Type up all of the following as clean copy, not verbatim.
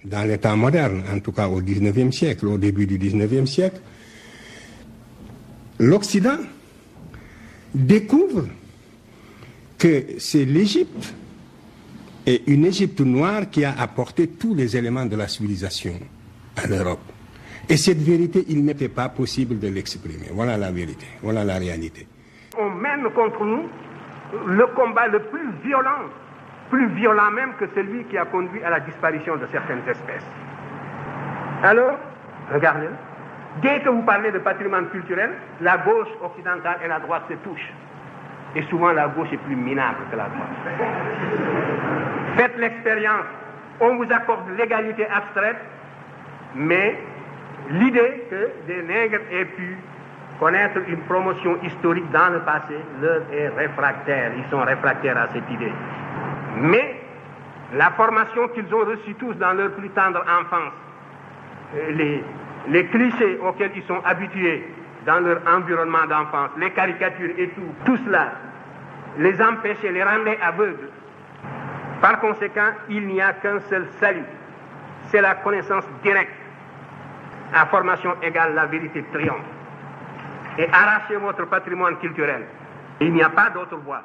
dans les temps modernes, en tout cas au XIXe siècle, au début du XIXe siècle, l'Occident découvre que c'est l'Égypte et une Égypte noire qui a apporté tous les éléments de la civilisation à l'Europe. Et cette vérité, il n'était pas possible de l'exprimer. Voilà la vérité, voilà la réalité. On mène contre nous le combat le plus violent même que celui qui a conduit à la disparition de certaines espèces. Alors, regardez, dès que vous parlez de patrimoine culturel, la gauche occidentale et la droite se touchent. Et souvent la gauche est plus minable que la droite. Faites l'expérience, on vous accorde l'égalité abstraite, mais l'idée que des nègres aient pu connaître une promotion historique dans le passé leur est réfractaire. Ils sont réfractaires à cette idée. Mais la formation qu'ils ont reçue tous dans leur plus tendre enfance, les clichés auxquels ils sont habitués dans leur environnement d'enfance, les caricatures et tout cela les empêchait, les rendait aveugles. Par conséquent, il n'y a qu'un seul salut, c'est la connaissance directe. À formation égale, la vérité triomphe. Et arrachez votre patrimoine culturel. Il n'y a pas d'autre voie.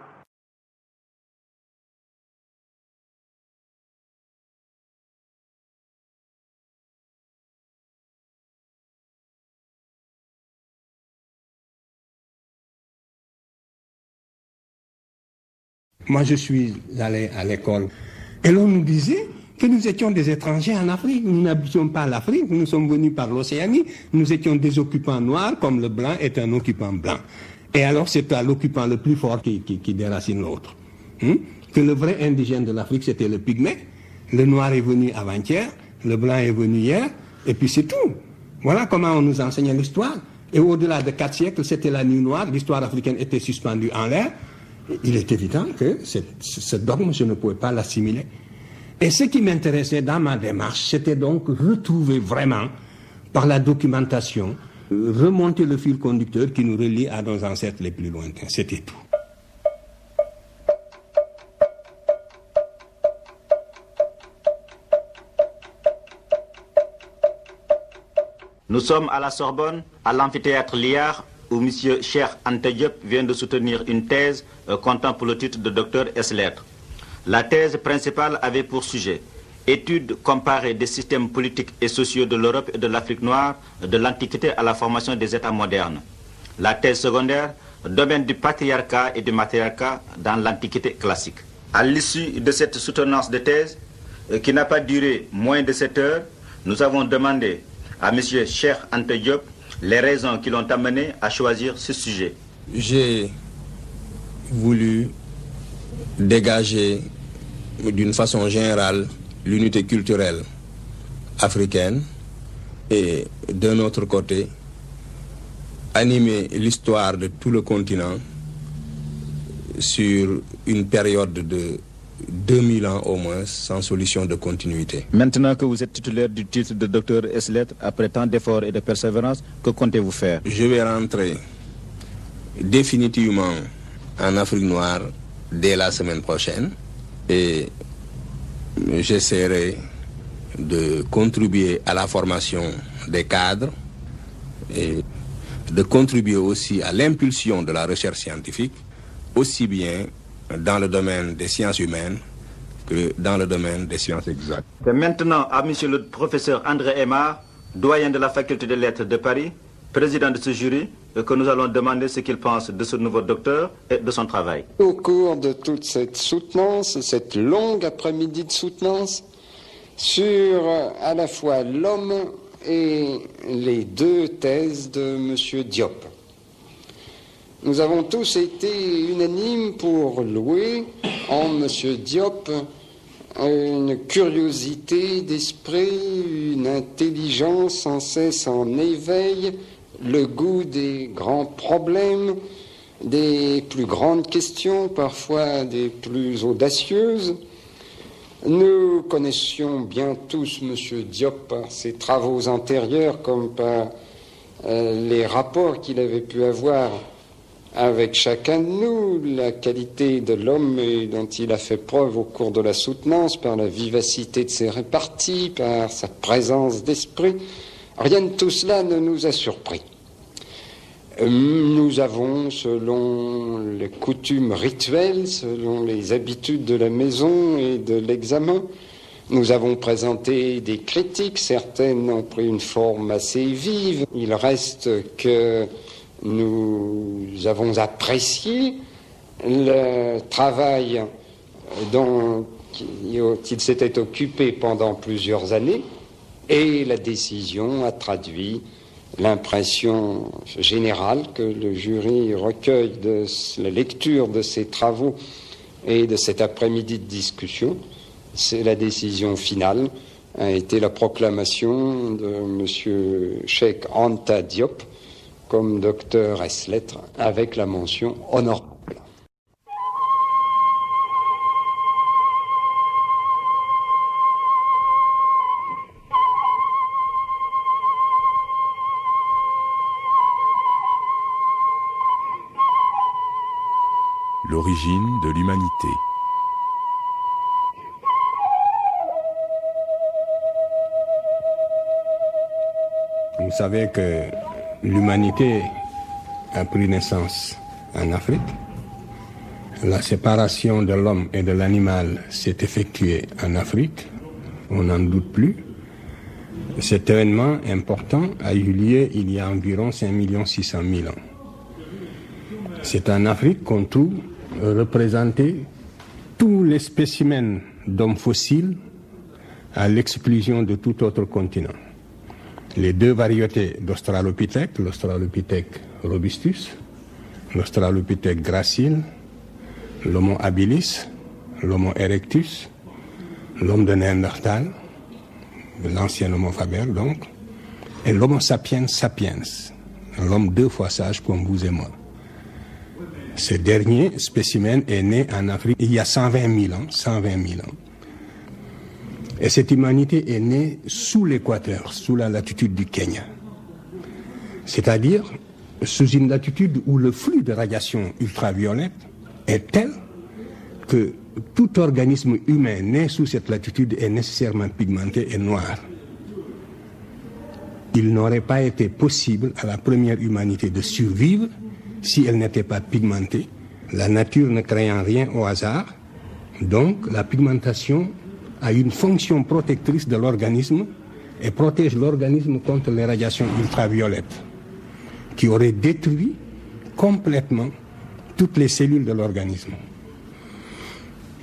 Moi, je suis allé à l'école et l'on nous disait que nous étions des étrangers en Afrique. Nous n'habitions pas l'Afrique, nous sommes venus par l'Océanie. Nous étions des occupants noirs comme le blanc est un occupant blanc. Et alors, c'est à l'occupant le plus fort qui déracine l'autre. Que le vrai indigène de l'Afrique, c'était le pygmée. Le noir est venu avant-hier, le blanc est venu hier, et puis c'est tout. Voilà comment on nous enseignait l'histoire. Et au-delà de 4 siècles, c'était la nuit noire, l'histoire africaine était suspendue en l'air. Il est évident que ce dogme, je ne pouvais pas l'assimiler. Et ce qui m'intéressait dans ma démarche, c'était donc retrouver vraiment, par la documentation, remonter le fil conducteur qui nous relie à nos ancêtres les plus lointains. C'était tout. Nous sommes à la Sorbonne, à l'amphithéâtre Liard, où M. Cheikh Anta Diop vient de soutenir une thèse comptant pour le titre de docteur ès-lettres. La thèse principale avait pour sujet étude comparée des systèmes politiques et sociaux de l'Europe et de l'Afrique noire de l'Antiquité à la formation des États modernes. La thèse secondaire, domaine du patriarcat et du matriarcat dans l'Antiquité classique. À l'issue de cette soutenance de thèse, qui n'a pas duré moins de 7 heures, nous avons demandé à M. Cheikh Anta Diop les raisons qui l'ont amené à choisir ce sujet. J'ai voulu dégager d'une façon générale l'unité culturelle africaine et d'un autre côté animer l'histoire de tout le continent sur une période de 2000 ans au moins, sans solution de continuité. Maintenant que vous êtes titulaire du titre de docteur ès-lettres, après tant d'efforts et de persévérance, que comptez-vous faire? Je vais rentrer définitivement en Afrique noire dès la semaine prochaine et j'essaierai de contribuer à la formation des cadres et de contribuer aussi à l'impulsion de la recherche scientifique, aussi bien dans le domaine des sciences humaines que dans le domaine des sciences exactes. Et maintenant à monsieur le professeur André Aymar, doyen de la faculté des lettres de Paris, président de ce jury, que nous allons demander ce qu'il pense de ce nouveau docteur et de son travail. Au cours de toute cette soutenance, cette longue après-midi de soutenance, sur à la fois l'homme et les 2 thèses de M. Diop. Nous avons tous été unanimes pour louer en M. Diop une curiosité d'esprit, une intelligence sans cesse en éveil, le goût des grands problèmes, des plus grandes questions, parfois des plus audacieuses. Nous connaissions bien tous M. Diop par ses travaux antérieurs comme par les rapports qu'il avait pu avoir avec chacun de nous, la qualité de l'homme dont il a fait preuve au cours de la soutenance, par la vivacité de ses réparties, par sa présence d'esprit. Rien de tout cela ne nous a surpris. Nous avons, selon les coutumes rituelles, selon les habitudes de la maison et de l'examen, nous avons présenté des critiques, certaines ont pris une forme assez vive. Il reste que nous avons apprécié le travail dont il s'était occupé pendant plusieurs années, et la décision a traduit l'impression générale que le jury recueille de la lecture de ces travaux et de cet après-midi de discussion. C'est la décision finale, a été la proclamation de M. Cheikh Anta Diop comme docteur ès-lettres avec la mention honorable. L'origine de l'humanité. Vous savez que l'humanité a pris naissance en Afrique. La séparation de l'homme et de l'animal s'est effectuée en Afrique, on n'en doute plus. Cet événement important a eu lieu il y a environ 5 600 000 ans. C'est en Afrique qu'on trouve représentés tous les spécimens d'hommes fossiles à l'exclusion de tout autre continent. Les deux variétés d'Australopithèque, l'Australopithèque robustus, l'Australopithèque gracile, l'Homo habilis, l'Homo erectus, l'homme de Néandertal, l'ancien Homo faber donc, et l'Homo sapiens sapiens, l'homme 2 fois sage comme vous et moi. Ce dernier spécimen est né en Afrique il y a 120 000 ans. Et cette humanité est née sous l'équateur, sous la latitude du Kenya. C'est-à-dire sous une latitude où le flux de radiation ultraviolette est tel que tout organisme humain né sous cette latitude est nécessairement pigmenté et noir. Il n'aurait pas été possible à la première humanité de survivre si elle n'était pas pigmentée, la nature ne créant rien au hasard. Donc la pigmentation a une fonction protectrice de l'organisme et protège l'organisme contre les radiations ultraviolettes qui auraient détruit complètement toutes les cellules de l'organisme.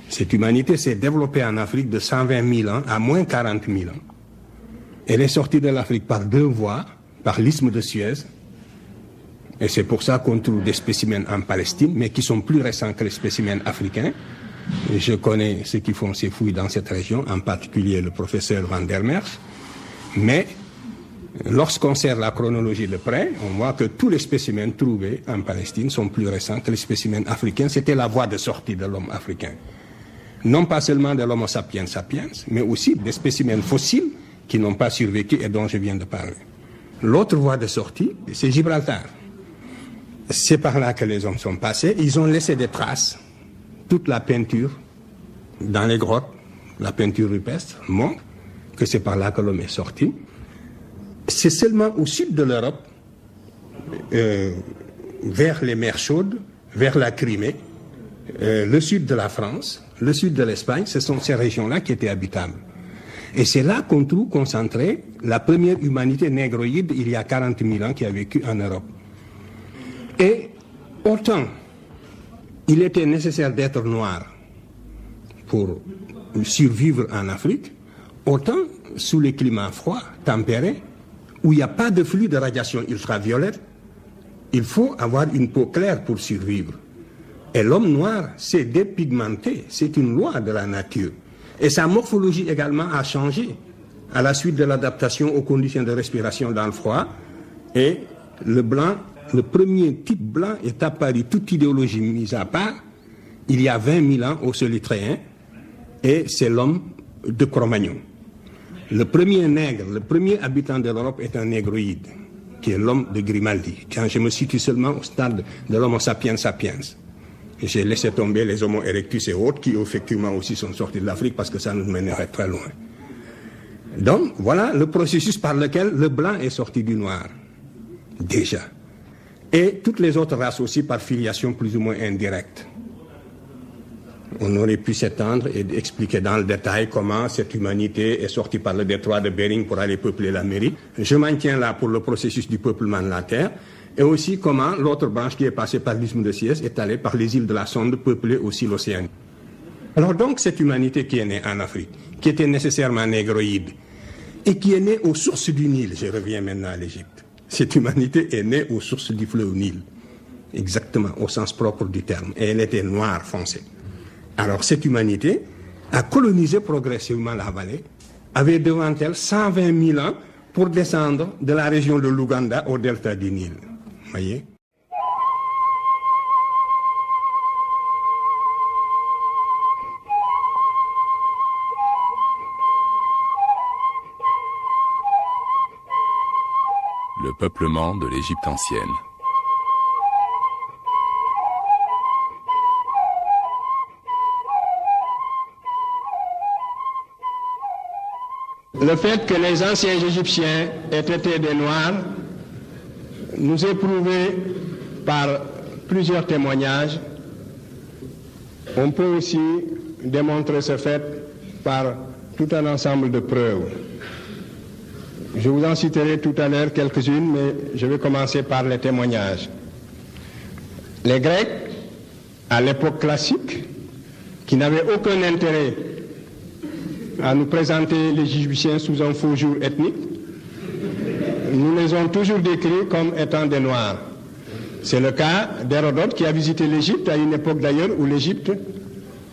Cette humanité s'est développée en Afrique de 120 000 ans à moins 40 000 ans. Elle est sortie de l'Afrique par 2 voies, par l'isthme de Suez, et c'est pour ça qu'on trouve des spécimens en Palestine, mais qui sont plus récents que les spécimens africains. Et je connais ceux qui font ces fouilles dans cette région, en particulier le professeur Van der Merch. Mais lorsqu'on sert la chronologie de près, on voit que tous les spécimens trouvés en Palestine sont plus récents que les spécimens africains. C'était la voie de sortie de l'homme africain. Non pas seulement de l'Homo sapiens sapiens, mais aussi des spécimens fossiles qui n'ont pas survécu et dont je viens de parler. L'autre voie de sortie, c'est Gibraltar. C'est par là que les hommes sont passés. Ils ont laissé des traces. Toute la peinture dans les grottes, la peinture rupestre, montre que c'est par là que l'homme est sorti. C'est seulement au sud de l'Europe, vers les mers chaudes, vers la Crimée, le sud de la France, le sud de l'Espagne, ce sont ces régions-là qui étaient habitables. Et c'est là qu'on trouve concentrée la première humanité négroïde il y a 40 000 ans qui a vécu en Europe. Et autant il était nécessaire d'être noir pour survivre en Afrique, autant sous les climats froids, tempérés, où il n'y a pas de flux de radiation ultraviolette, il faut avoir une peau claire pour survivre. Et l'homme noir s'est dépigmenté, c'est une loi de la nature. Et sa morphologie également a changé à la suite de l'adaptation aux conditions de respiration dans le froid. Et le blanc, le premier type blanc est apparu, toute idéologie mise à part, il y a 20 000 ans au Solitréen, et c'est l'homme de Cro-Magnon. Le premier nègre, le premier habitant de l'Europe est un négroïde. qui est l'homme de Grimaldi. Quand je me situe seulement au stade de l'homo sapiens sapiens. J'ai laissé tomber les homo erectus et autres qui effectivement aussi sont sortis de l'Afrique parce que ça nous mènerait très loin. Donc voilà le processus par lequel le blanc est sorti du noir, déjà. Et toutes les autres races aussi par filiation plus ou moins indirecte. On aurait pu s'étendre et expliquer dans le détail comment cette humanité est sortie par le détroit de Bering pour aller peupler l'Amérique. Je m'en tiens là pour le processus du peuplement de la Terre. Et aussi comment l'autre branche qui est passée par l'isthme de Suez est allée par les îles de la Sonde peupler aussi l'océan. Alors donc cette humanité qui est née en Afrique, qui était nécessairement négroïde, et qui est née aux sources du Nil, je reviens maintenant à l'Égypte, cette humanité est née aux sources du fleuve Nil, exactement au sens propre du terme, et elle était noire foncée. Alors cette humanité a colonisé progressivement la vallée, avait devant elle 120 000 ans pour descendre de la région de l'Ouganda au delta du Nil. Voyez? Le peuplement de l'Égypte ancienne. Le fait que les anciens Égyptiens aient été des Noirs nous est prouvé par plusieurs témoignages. On peut aussi démontrer ce fait par tout un ensemble de preuves. Je vous en citerai tout à l'heure quelques-unes, mais je vais commencer par les témoignages. Les Grecs, à l'époque classique, qui n'avaient aucun intérêt à nous présenter les Égyptiens sous un faux jour ethnique, nous les avons toujours décrits comme étant des Noirs. C'est le cas d'Hérodote qui a visité l'Égypte à une époque d'ailleurs où l'Égypte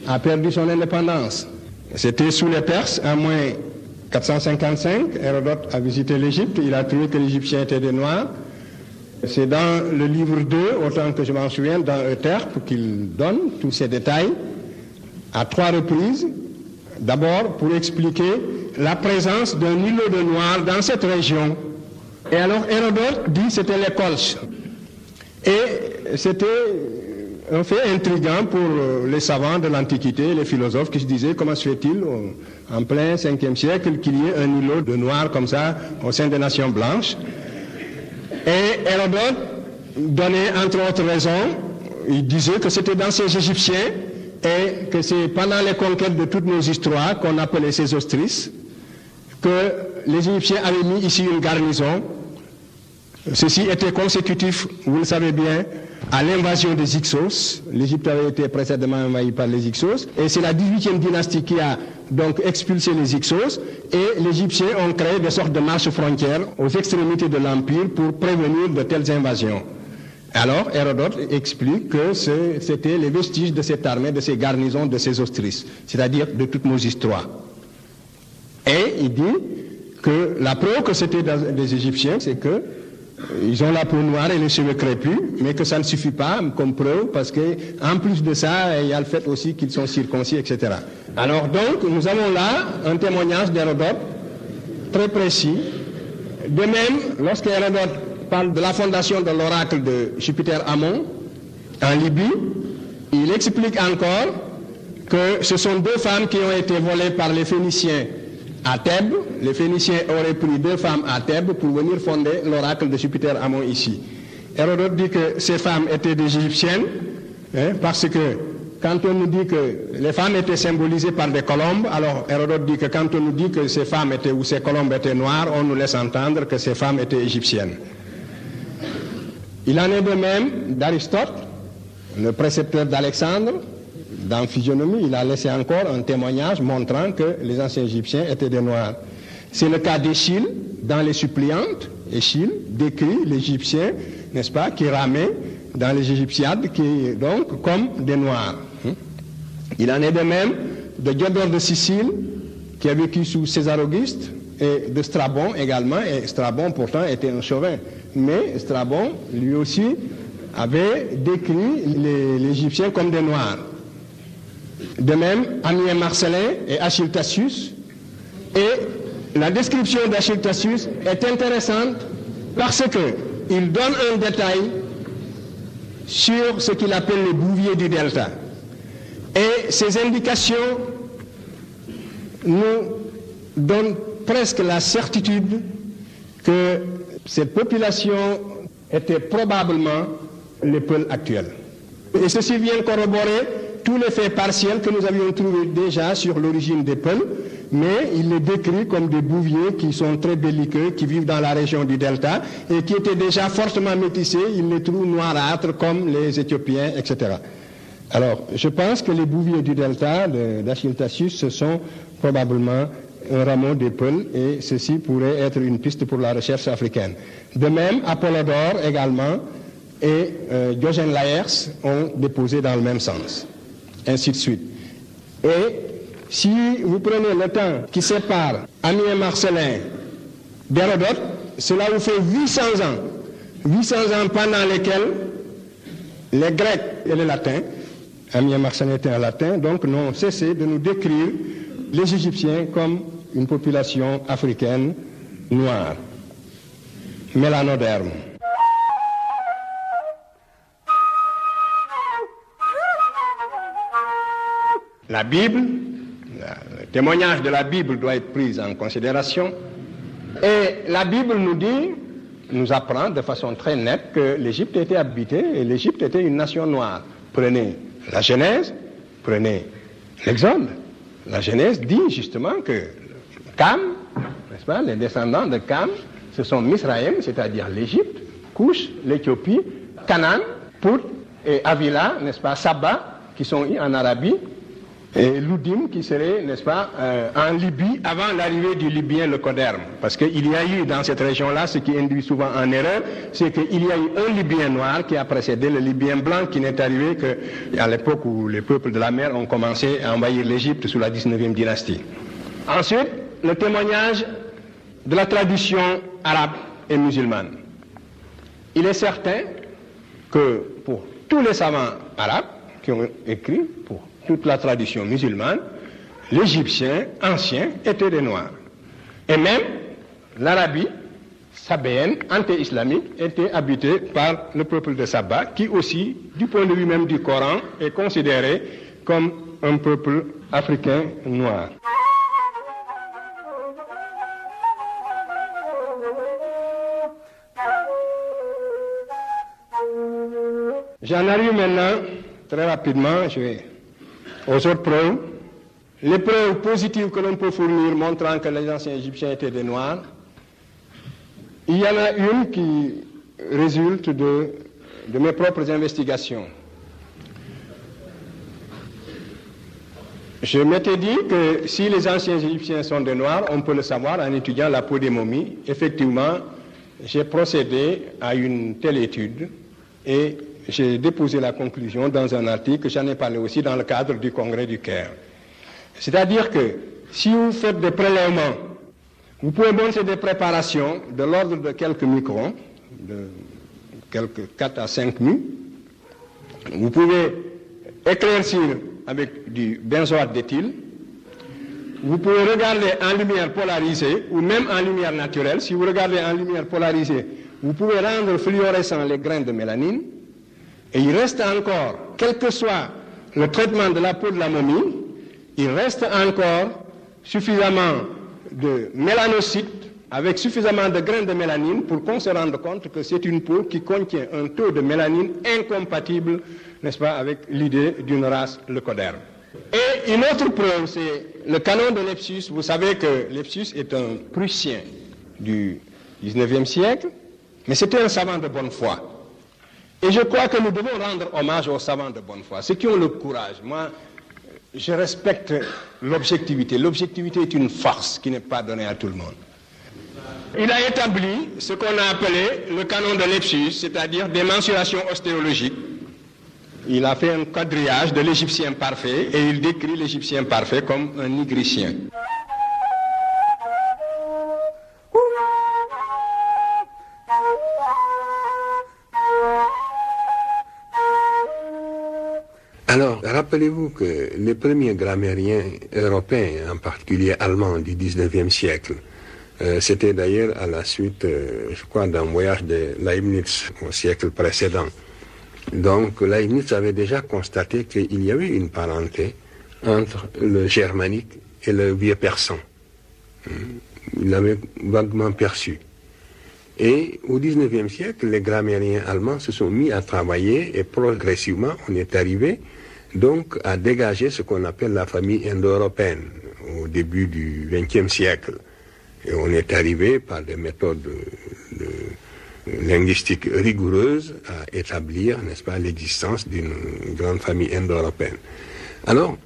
a perdu son indépendance. C'était sous les Perses, en moins 455, Hérodote a visité l'Égypte, il a trouvé que les Égyptiens étaient des Noirs. C'est dans le livre 2, autant que je m'en souviens, dans Euterpe, qu'il donne tous ces détails, à 3 reprises, d'abord pour expliquer la présence d'un îlot de Noirs dans cette région. Et alors Hérodote dit que c'était les Colches. Et c'était un fait intriguant pour les savants de l'Antiquité, les philosophes qui se disaient comment se fait-il en plein 5e siècle qu'il y ait un îlot de Noirs comme ça au sein des nations blanches. Et Hérodote donnait entre autres raisons, il disait que c'était dans ces Égyptiens et que c'est pendant les conquêtes de toutes nos histoires qu'on appelait ces Sésostris que les Égyptiens avaient mis ici une garnison. Ceci était consécutif, vous le savez bien, à l'invasion des Hyksos. L'Égypte avait été précédemment envahie par les Hyksos, et c'est la 18e dynastie qui a donc expulsé les Hyksos, et les Égyptiens ont créé des sortes de marches frontières aux extrémités de l'Empire pour prévenir de telles invasions. Alors Hérodote explique que c'était les vestiges de cette armée, de ces garnisons de Sésostris, c'est-à-dire de toutes nos histoires. Et il dit que la preuve que c'était des Égyptiens, c'est que ils ont la peau noire et les cheveux crépus, mais que ça ne suffit pas comme preuve parce que en plus de ça, il y a le fait aussi qu'ils sont circoncis, etc. Alors donc, nous avons là un témoignage d'Hérodote très précis. De même, lorsque Hérodote parle de la fondation de l'oracle de Jupiter Ammon en Libye, il explique encore que ce sont 2 femmes qui ont été volées par les Phéniciens à Thèbes. Les Phéniciens auraient pris 2 femmes à Thèbes pour venir fonder l'oracle de Jupiter Ammon ici. Hérodote dit que ces femmes étaient des Égyptiennes, parce que quand on nous dit que les femmes étaient symbolisées par des colombes, alors Hérodote dit que quand on nous dit que ces femmes étaient ou ces colombes étaient noires, on nous laisse entendre que ces femmes étaient égyptiennes. Il en est de même d'Aristote, le précepteur d'Alexandre. Dans Physionomie, il a laissé encore un témoignage montrant que les anciens Égyptiens étaient des Noirs. C'est le cas d'Échille, dans les Suppliantes. Échille décrit l'Égyptien, n'est-ce pas, qui ramait dans les Égyptiades, qui donc comme des Noirs. Il en est de même de Diodore de Sicile, qui a vécu sous César Auguste, et de Strabon également, et Strabon pourtant était un chauvin. Mais Strabon, lui aussi, avait décrit les Égyptiens comme des Noirs. De même, Ammien Marcellin et Achille Tacius. Et la description d'Achille Tacius est intéressante parce qu'il donne un détail sur ce qu'il appelle les bouviers du delta. Et ces indications nous donnent presque la certitude que cette population était probablement les Peuls actuels. Et ceci vient corroborer tous les faits partiels que nous avions trouvés déjà sur l'origine des Peuls, mais il les décrit comme des bouviers qui sont très belliqueux, qui vivent dans la région du delta et qui étaient déjà fortement métissés. Il les trouve noirâtres comme les Éthiopiens, etc. Alors, je pense que les bouviers du delta d'Achille Tacius, ce sont probablement un rameau des Peuls, et ceci pourrait être une piste pour la recherche africaine. De même, Apollodore également et Diogène Laërce ont déposé dans le même sens, ainsi de suite. Et si vous prenez le temps qui sépare Amien Marcellin d'Hérodote, cela vous fait 800 ans. 800 ans pendant lesquels les Grecs et les Latins, Amien Marcellin était un latin, donc n'ont cessé de nous décrire les Égyptiens comme une population africaine noire, mélanoderme. La Bible, le témoignage de la Bible doit être pris en considération. Et la Bible nous apprend de façon très nette que l'Égypte était habitée et l'Égypte était une nation noire. Prenez la Genèse, prenez l'Exode. La Genèse dit justement que Cam, n'est-ce pas, les descendants de Cam, ce sont Misraïm, c'est-à-dire l'Égypte, Couche, l'Éthiopie, Canaan, Pout et Avila, n'est-ce pas, Saba, qui sont en Arabie, et Loudim, qui serait, n'est-ce pas, en Libye, avant l'arrivée du Libyen, le Coderme. Parce qu'il y a eu dans cette région-là, ce qui induit souvent en erreur, c'est qu'il y a eu un Libyen noir qui a précédé le Libyen blanc, qui n'est arrivé qu'à l'époque où les peuples de la mer ont commencé à envahir l'Égypte sous la 19e dynastie. Ensuite, le témoignage de la tradition arabe et musulmane. Il est certain que pour tous les savants arabes qui ont écrit, pour toute la tradition musulmane, l'Égyptien ancien était des Noirs. Et même l'Arabie sabéenne, anté-islamique, était habitée par le peuple de Saba, qui aussi, du point de vue même du Coran, est considéré comme un peuple africain noir. J'en arrive maintenant, très rapidement, aux autres preuves. Les preuves positives que l'on peut fournir montrant que les anciens Égyptiens étaient des Noirs, il y en a une qui résulte de mes propres investigations. Je m'étais dit que si les anciens Égyptiens sont des Noirs, on peut le savoir en étudiant la peau des momies. Effectivement, j'ai procédé à une telle étude et j'ai déposé la conclusion dans un article, j'en ai parlé aussi dans le cadre du congrès du Caire. C'est-à-dire que si vous faites des prélèvements, vous pouvez monter des préparations de l'ordre de quelques microns, de quelques 4 à 5 mu. Vous pouvez éclaircir avec du benzoate d'éthyle. Vous pouvez regarder en lumière polarisée ou même en lumière naturelle. Si vous regardez en lumière polarisée, vous pouvez rendre fluorescents les grains de mélanine. Et il reste encore, quel que soit le traitement de la peau de la momie, il reste encore suffisamment de mélanocytes avec suffisamment de grains de mélanine pour qu'on se rende compte que c'est une peau qui contient un taux de mélanine incompatible, n'est-ce pas, avec l'idée d'une race leucoderme. Et une autre preuve, c'est le canon de Lepsius. Vous savez que Lepsius est un Prussien du 19e siècle, mais c'était un savant de bonne foi. Et je crois que nous devons rendre hommage aux savants de bonne foi, ceux qui ont le courage. Moi, je respecte l'objectivité. L'objectivité est une force qui n'est pas donnée à tout le monde. Il a établi ce qu'on a appelé le canon de Lepsius, c'est-à-dire des mensurations ostéologiques. Il a fait un quadrillage de l'Égyptien parfait et il décrit l'Égyptien parfait comme un nigricien. Alors, rappelez-vous que les premiers grammairiens européens, en particulier allemands du 19e siècle, C'était d'ailleurs à la suite, je crois, d'un voyage de Leibniz au siècle précédent. Donc Leibniz avait déjà constaté qu'il y avait une parenté entre le germanique et le vieux persan. Il l'avait vaguement perçu. Et au XIXe siècle, les grammairiens allemands se sont mis à travailler et progressivement, on est arrivé donc à dégager ce qu'on appelle la famille indo-européenne au début du XXe siècle. Et on est arrivé par des méthodes linguistiques rigoureuses à établir, n'est-ce pas, l'existence d'une grande famille indo-européenne. Alors,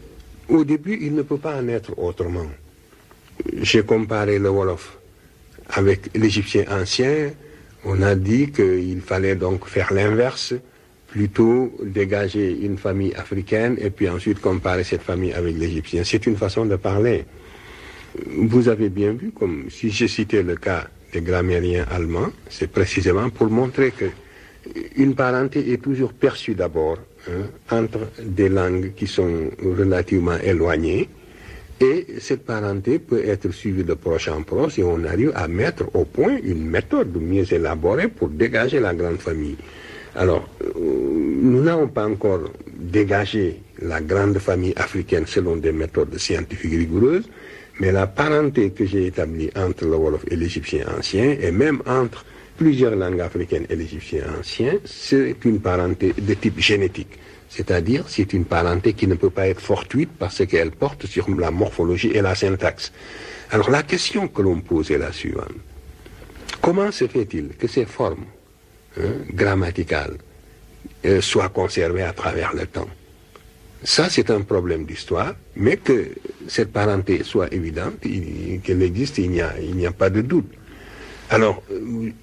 au début, il ne peut pas en être autrement. J'ai comparé le Wolof avec l'égyptien ancien. On a dit qu'il fallait donc faire l'inverse, plutôt dégager une famille africaine et puis ensuite comparer cette famille avec l'égyptien. C'est une façon de parler. Vous avez bien vu, comme si j'ai cité le cas des grammairiens allemands, c'est précisément pour montrer que une parenté est toujours perçue d'abord entre des langues qui sont relativement éloignées, et cette parenté peut être suivie de proche en proche et on arrive à mettre au point une méthode mieux élaborée pour dégager la grande famille. Alors, nous n'avons pas encore dégagé la grande famille africaine selon des méthodes scientifiques rigoureuses, mais la parenté que j'ai établie entre le Wolof et l'égyptien ancien, et même entre plusieurs langues africaines et l'égyptien ancien, c'est une parenté de type génétique. C'est-à-dire, c'est une parenté qui ne peut pas être fortuite parce qu'elle porte sur la morphologie et la syntaxe. Alors la question que l'on pose est la suivante. Comment se fait-il que ces formes grammaticales soient conservées à travers le temps? Ça, c'est un problème d'histoire, mais que cette parenté soit évidente, qu'elle existe, il n'y a pas de doute. Alors,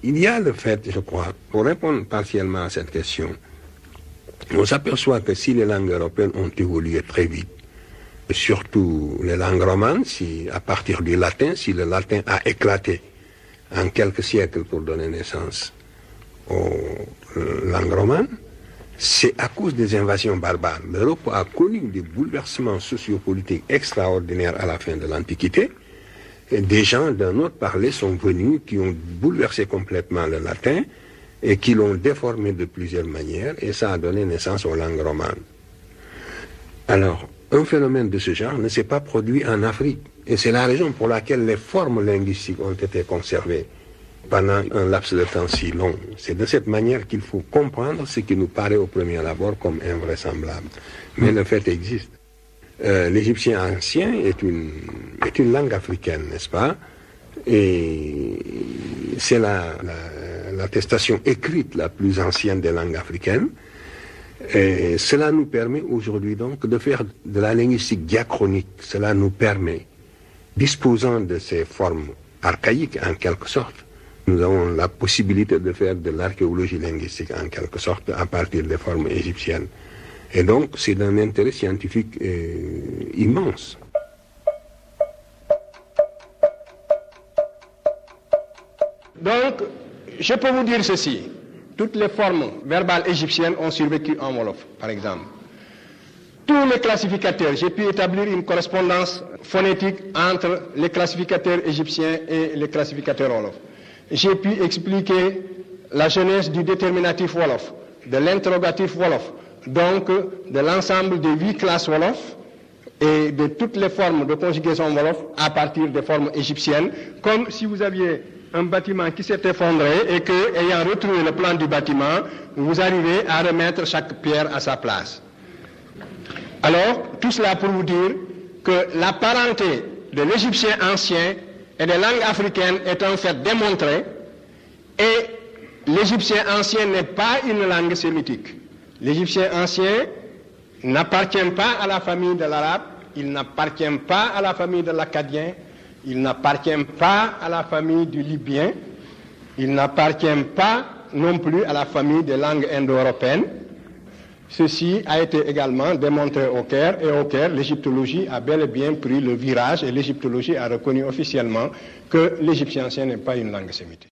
il y a le fait, je crois, pour répondre partiellement à cette question, on s'aperçoit que si les langues européennes ont évolué très vite, surtout les langues romanes, si à partir du latin, si le latin a éclaté en quelques siècles pour donner naissance aux langues romanes, c'est à cause des invasions barbares. L'Europe a connu des bouleversements sociopolitiques extraordinaires à la fin de l'Antiquité. Et des gens d'un autre parler sont venus qui ont bouleversé complètement le latin et qui l'ont déformé de plusieurs manières, et ça a donné naissance aux langues romanes. Alors, un phénomène de ce genre ne s'est pas produit en Afrique, et c'est la raison pour laquelle les formes linguistiques ont été conservées pendant un laps de temps si long. C'est de cette manière qu'il faut comprendre ce qui nous paraît au premier abord comme invraisemblable. Mais le fait existe. L'égyptien ancien est une langue africaine, n'est-ce pas? Et c'est l'attestation écrite la plus ancienne des langues africaines. Et cela nous permet aujourd'hui donc de faire de la linguistique diachronique. Cela nous permet, disposant de ces formes archaïques en quelque sorte, nous avons la possibilité de faire de l'archéologie linguistique en quelque sorte à partir des formes égyptiennes. Et donc c'est d'un intérêt scientifique immense. Donc, je peux vous dire ceci. Toutes les formes verbales égyptiennes ont survécu en Wolof, par exemple. Tous les classificateurs, j'ai pu établir une correspondance phonétique entre les classificateurs égyptiens et les classificateurs Wolof. J'ai pu expliquer la genèse du déterminatif Wolof, de l'interrogatif Wolof, donc de l'ensemble des 8 classes Wolof et de toutes les formes de conjugaison Wolof à partir des formes égyptiennes, comme si vous aviez un bâtiment qui s'est effondré et que, ayant retrouvé le plan du bâtiment, vous arrivez à remettre chaque pierre à sa place. Alors, tout cela pour vous dire que la parenté de l'égyptien ancien et des langues africaines est en fait démontrée, et l'égyptien ancien n'est pas une langue sémitique. L'égyptien ancien n'appartient pas à la famille de l'arabe, il n'appartient pas à la famille de l'akkadien, il n'appartient pas à la famille du libyen, il n'appartient pas non plus à la famille des langues indo-européennes. Ceci a été également démontré au Caire, et au Caire, l'égyptologie a bel et bien pris le virage, et l'égyptologie a reconnu officiellement que l'égyptien ancien n'est pas une langue sémitique.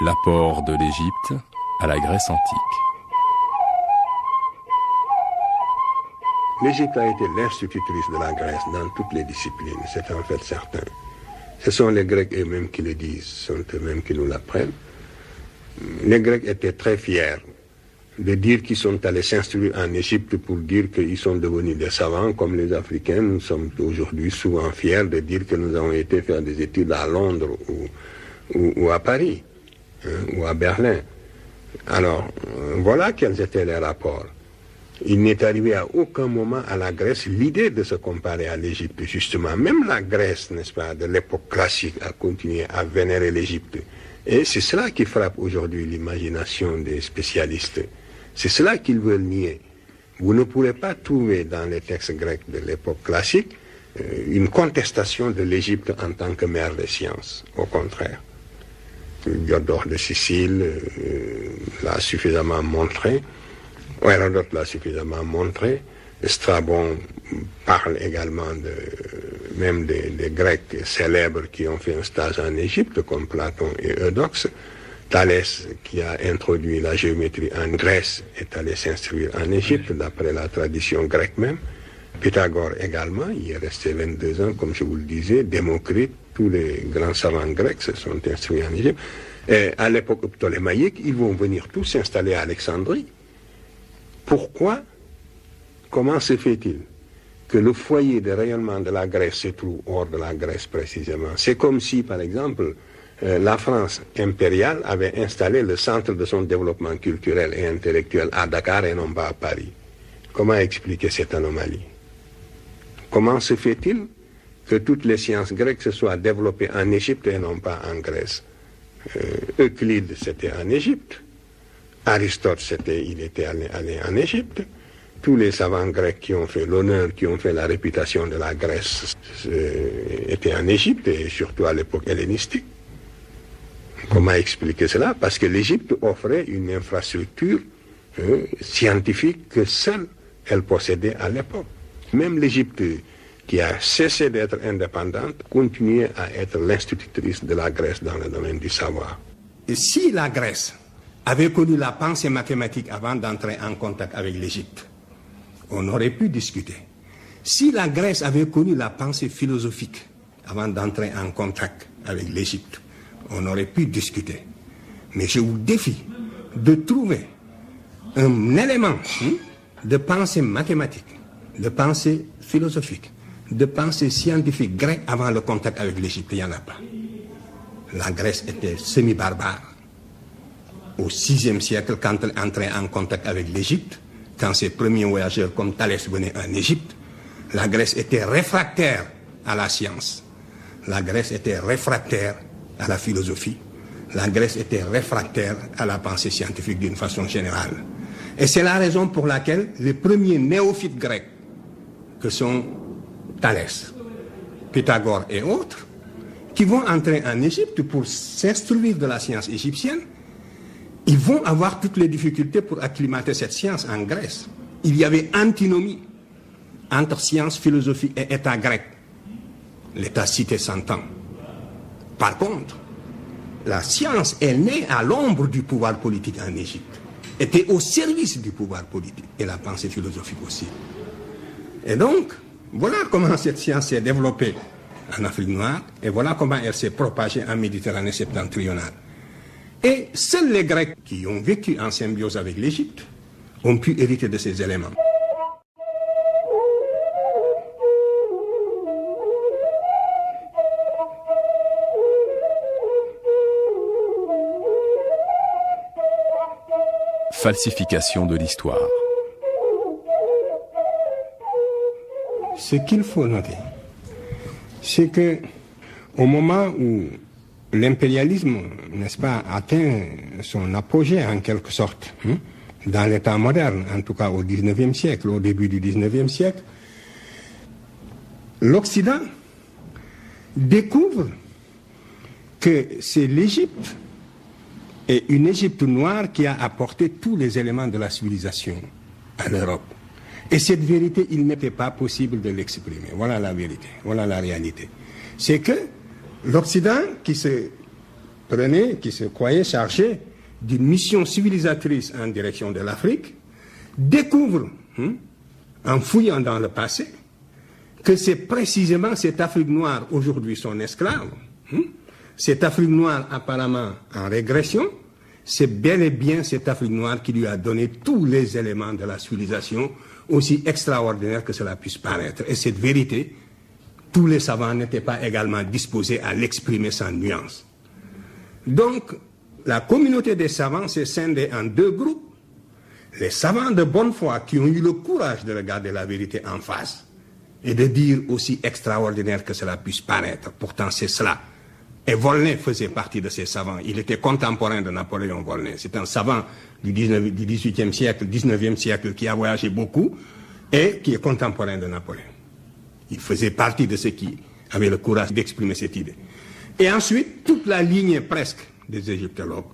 L'apport de l'Égypte à la Grèce antique. L'Égypte a été l'institutrice de la Grèce dans toutes les disciplines, c'est en fait certain. Ce sont les Grecs eux-mêmes qui le disent, ce sont eux-mêmes qui nous l'apprennent. Les Grecs étaient très fiers de dire qu'ils sont allés s'instruire en Égypte pour dire qu'ils sont devenus des savants comme les Africains. Nous sommes aujourd'hui souvent fiers de dire que nous avons été faire des études à Londres ou à Paris, ou à Berlin. Alors, voilà quels étaient les rapports. Il n'est arrivé à aucun moment à la Grèce l'idée de se comparer à l'Égypte, justement. Même la Grèce, n'est-ce pas, de l'époque classique, a continué à vénérer l'Égypte. Et c'est cela qui frappe aujourd'hui l'imagination des spécialistes. C'est cela qu'ils veulent nier. Vous ne pourrez pas trouver dans les textes grecs de l'époque classique une contestation de l'Égypte en tant que mère des sciences. Au contraire. Diodore de Sicile l'a suffisamment montré, Hérodote l'a suffisamment montré, Strabon parle également même des Grecs célèbres qui ont fait un stage en Égypte, comme Platon et Eudoxe. Thalès, qui a introduit la géométrie en Grèce, est allé s'instruire en Égypte, d'après la tradition grecque même. Pythagore également, il est resté 22 ans, comme je vous le disais. Démocrite, tous les grands savants grecs se sont instruits en Égypte. Et à l'époque ptolémaïque, ils vont venir tous s'installer à Alexandrie. Pourquoi? Comment se fait-il que le foyer de rayonnement de la Grèce se trouve hors de la Grèce précisément? C'est comme si, par exemple, la France impériale avait installé le centre de son développement culturel et intellectuel à Dakar et non pas à Paris. Comment expliquer cette anomalie? Comment se fait-il que toutes les sciences grecques se soient développées en Égypte et non pas en Grèce? Euclide, c'était en Égypte. Aristote, il était allé en Égypte. Tous les savants grecs qui ont fait l'honneur, qui ont fait la réputation de la Grèce, étaient en Égypte, et surtout à l'époque hellénistique. Comment expliquer cela? Parce que l'Égypte offrait une infrastructure scientifique que seule elle possédait à l'époque. Même l'Égypte, qui a cessé d'être indépendante, continuait à être l'institutrice de la Grèce dans le domaine du savoir. Et si la Grèce avait connu la pensée mathématique avant d'entrer en contact avec l'Égypte, on aurait pu discuter. Si la Grèce avait connu la pensée philosophique avant d'entrer en contact avec l'Égypte, on aurait pu discuter. Mais je vous défie de trouver un élément de pensée mathématique, de pensée philosophique, de pensée scientifique grecque avant le contact avec l'Égypte. Il n'y en a pas. La Grèce était semi-barbare. Au VIe siècle, quand elle entrait en contact avec l'Égypte, quand ses premiers voyageurs comme Thalès venaient en Égypte, la Grèce était réfractaire à la science. La Grèce était réfractaire à la philosophie. La Grèce était réfractaire à la pensée scientifique d'une façon générale. Et c'est la raison pour laquelle les premiers néophytes grecs, que sont Thalès, Pythagore et autres, qui vont entrer en Égypte pour s'instruire de la science égyptienne, ils vont avoir toutes les difficultés pour acclimater cette science en Grèce. Il y avait antinomie entre science, philosophie et État grec. L'État cité s'entend. Par contre, la science est née à l'ombre du pouvoir politique en Égypte, était au service du pouvoir politique, et la pensée philosophique aussi. Et donc, voilà comment cette science s'est développée en Afrique noire, et voilà comment elle s'est propagée en Méditerranée septentrionale. Et seuls les Grecs qui ont vécu en symbiose avec l'Égypte ont pu hériter de ces éléments. Falsification de l'histoire. Ce qu'il faut noter, c'est que au moment où l'impérialisme, n'est-ce pas, atteint son apogée en quelque sorte, dans l'État moderne, en tout cas au XIXe siècle, au début du XIXe siècle, l'Occident découvre que c'est l'Égypte et une Égypte noire qui a apporté tous les éléments de la civilisation en Europe. Et cette vérité, il n'était pas possible de l'exprimer. Voilà la vérité, voilà la réalité. C'est que l'Occident, qui se qui se croyait chargé d'une mission civilisatrice en direction de l'Afrique, découvre, en fouillant dans le passé, que c'est précisément cette Afrique noire, aujourd'hui son esclave, cette Afrique noire apparemment en régression, c'est bel et bien cette Afrique noire qui lui a donné tous les éléments de la civilisation, aussi extraordinaire que cela puisse paraître. Et cette vérité, tous les savants n'étaient pas également disposés à l'exprimer sans nuance. Donc, la communauté des savants s'est scindée en deux groupes. Les savants de bonne foi qui ont eu le courage de regarder la vérité en face et de dire aussi extraordinaire que cela puisse paraître. Pourtant, c'est cela. Et Volney faisait partie de ces savants. Il était contemporain de Napoléon Volney. C'est un savant du 18e siècle, 19e siècle, qui a voyagé beaucoup et qui est contemporain de Napoléon. Il faisait partie de ceux qui avaient le courage d'exprimer cette idée. Et ensuite, toute la lignée presque des égyptologues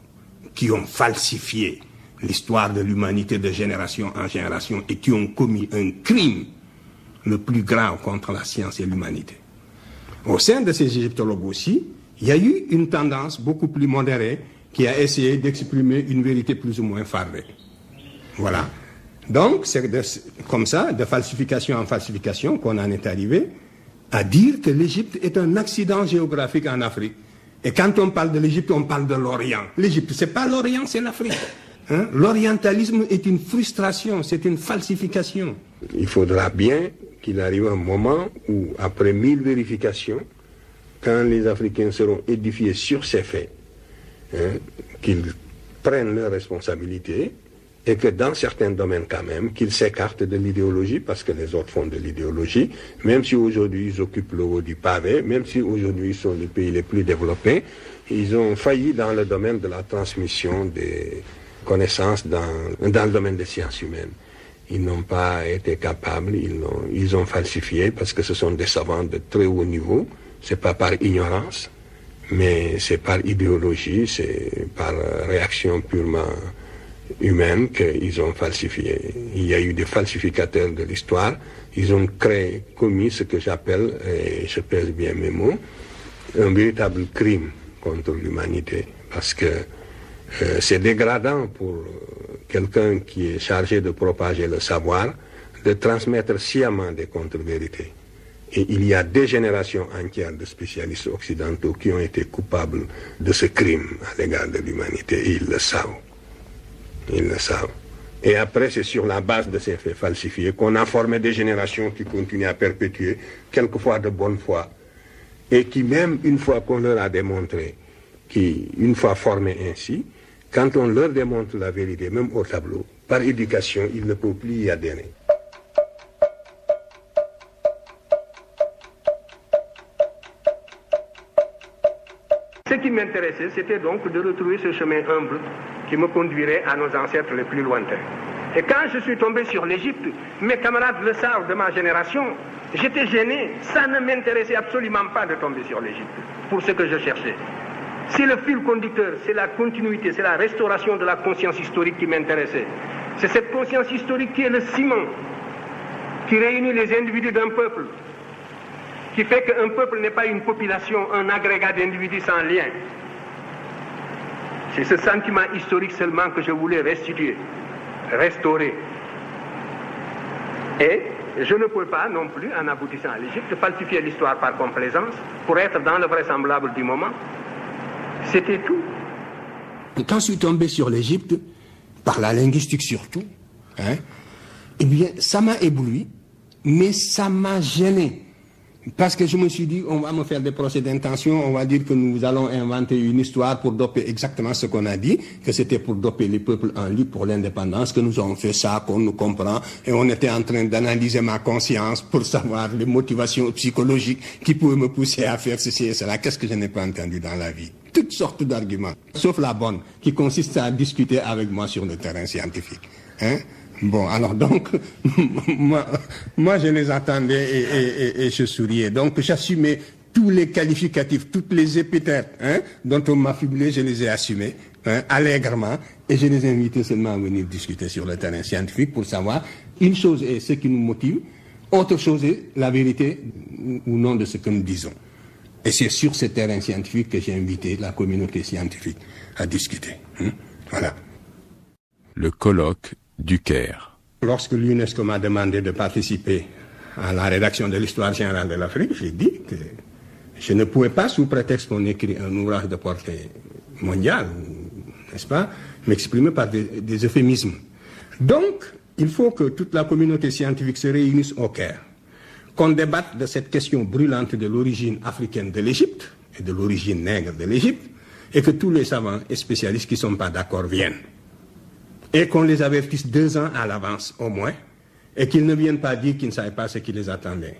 qui ont falsifié l'histoire de l'humanité de génération en génération et qui ont commis un crime le plus grave contre la science et l'humanité. Au sein de ces égyptologues aussi, il y a eu une tendance beaucoup plus modérée qui a essayé d'exprimer une vérité plus ou moins fardée. Voilà. Donc, c'est comme ça, de falsification en falsification, qu'on en est arrivé à dire que l'Égypte est un accident géographique en Afrique. Et quand on parle de l'Égypte, on parle de l'Orient. L'Égypte, c'est pas l'Orient, c'est l'Afrique. L'orientalisme est une frustration, c'est une falsification. Il faudra bien qu'il arrive un moment où, après 1000 vérifications, quand les Africains seront édifiés sur ces faits, qu'ils prennent leurs responsabilités et que dans certains domaines quand même, qu'ils s'écartent de l'idéologie parce que les autres font de l'idéologie, même si aujourd'hui ils occupent le haut du pavé, même si aujourd'hui ils sont les pays les plus développés, ils ont failli dans le domaine de la transmission des connaissances dans le domaine des sciences humaines. Ils n'ont pas été capables, ils ont falsifié parce que ce sont des savants de très haut niveau. C'est pas par ignorance, mais c'est par idéologie, c'est par réaction purement humaine qu'ils ont falsifié. Il y a eu des falsificateurs de l'histoire, ils ont commis ce que j'appelle, et je pèse bien mes mots, un véritable crime contre l'humanité, parce que c'est dégradant pour quelqu'un qui est chargé de propager le savoir, de transmettre sciemment des contre-vérités. Et il y a des générations entières de spécialistes occidentaux qui ont été coupables de ce crime à l'égard de l'humanité. Et ils le savent. Ils le savent. Et après, c'est sur la base de ces faits falsifiés qu'on a formé des générations qui continuent à perpétuer, quelquefois de bonne foi, et qui même, une fois qu'on leur a démontré, une fois formés ainsi, quand on leur démontre la vérité, même au tableau, par éducation, ils ne peuvent plus y adhérer. Ce qui m'intéressait, c'était donc de retrouver ce chemin humble qui me conduirait à nos ancêtres les plus lointains. Et quand je suis tombé sur l'Égypte, mes camarades le savent de ma génération, j'étais gêné, ça ne m'intéressait absolument pas de tomber sur l'Égypte, pour ce que je cherchais. C'est le fil conducteur, c'est la continuité, c'est la restauration de la conscience historique qui m'intéressait. C'est cette conscience historique qui est le ciment, qui réunit les individus d'un peuple, qui fait qu'un peuple n'est pas une population, un agrégat d'individus sans lien. C'est ce sentiment historique seulement que je voulais restituer, restaurer. Et je ne peux pas non plus, en aboutissant à l'Égypte, falsifier l'histoire par complaisance pour être dans le vraisemblable du moment. C'était tout. Quand je suis tombé sur l'Égypte, par la linguistique surtout, eh bien, ça m'a ébloui, mais ça m'a gêné. Parce que je me suis dit, on va me faire des procès d'intention, on va dire que nous allons inventer une histoire pour doper exactement ce qu'on a dit, que c'était pour doper les peuples en lutte pour l'indépendance, que nous avons fait ça, qu'on nous comprend, et on était en train d'analyser ma conscience pour savoir les motivations psychologiques qui pouvaient me pousser à faire ceci et cela. Qu'est-ce que je n'ai pas entendu dans la vie? Toutes sortes d'arguments, sauf la bonne, qui consiste à discuter avec moi sur le terrain scientifique. Bon, alors donc, moi je les attendais et je souriais. Donc j'assumais tous les qualificatifs, toutes les épithètes dont on m'affublait, je les ai assumés allègrement et je les invitais seulement à venir discuter sur le terrain scientifique pour savoir une chose est ce qui nous motive, autre chose est la vérité ou non de ce que nous disons. Et c'est sur ce terrain scientifique que j'ai invité la communauté scientifique à discuter. Voilà. Le colloque du Caire. Lorsque l'UNESCO m'a demandé de participer à la rédaction de l'histoire générale de l'Afrique, j'ai dit que je ne pouvais pas, sous prétexte qu'on écrit un ouvrage de portée mondiale, n'est-ce pas, m'exprimer par des euphémismes. Donc, il faut que toute la communauté scientifique se réunisse au Caire, qu'on débatte de cette question brûlante de l'origine africaine de l'Égypte et de l'origine nègre de l'Égypte, et que tous les savants et spécialistes qui ne sont pas d'accord viennent. Et qu'on les avertisse 2 ans à l'avance au moins, et qu'ils ne viennent pas dire qu'ils ne savaient pas ce qui les attendait.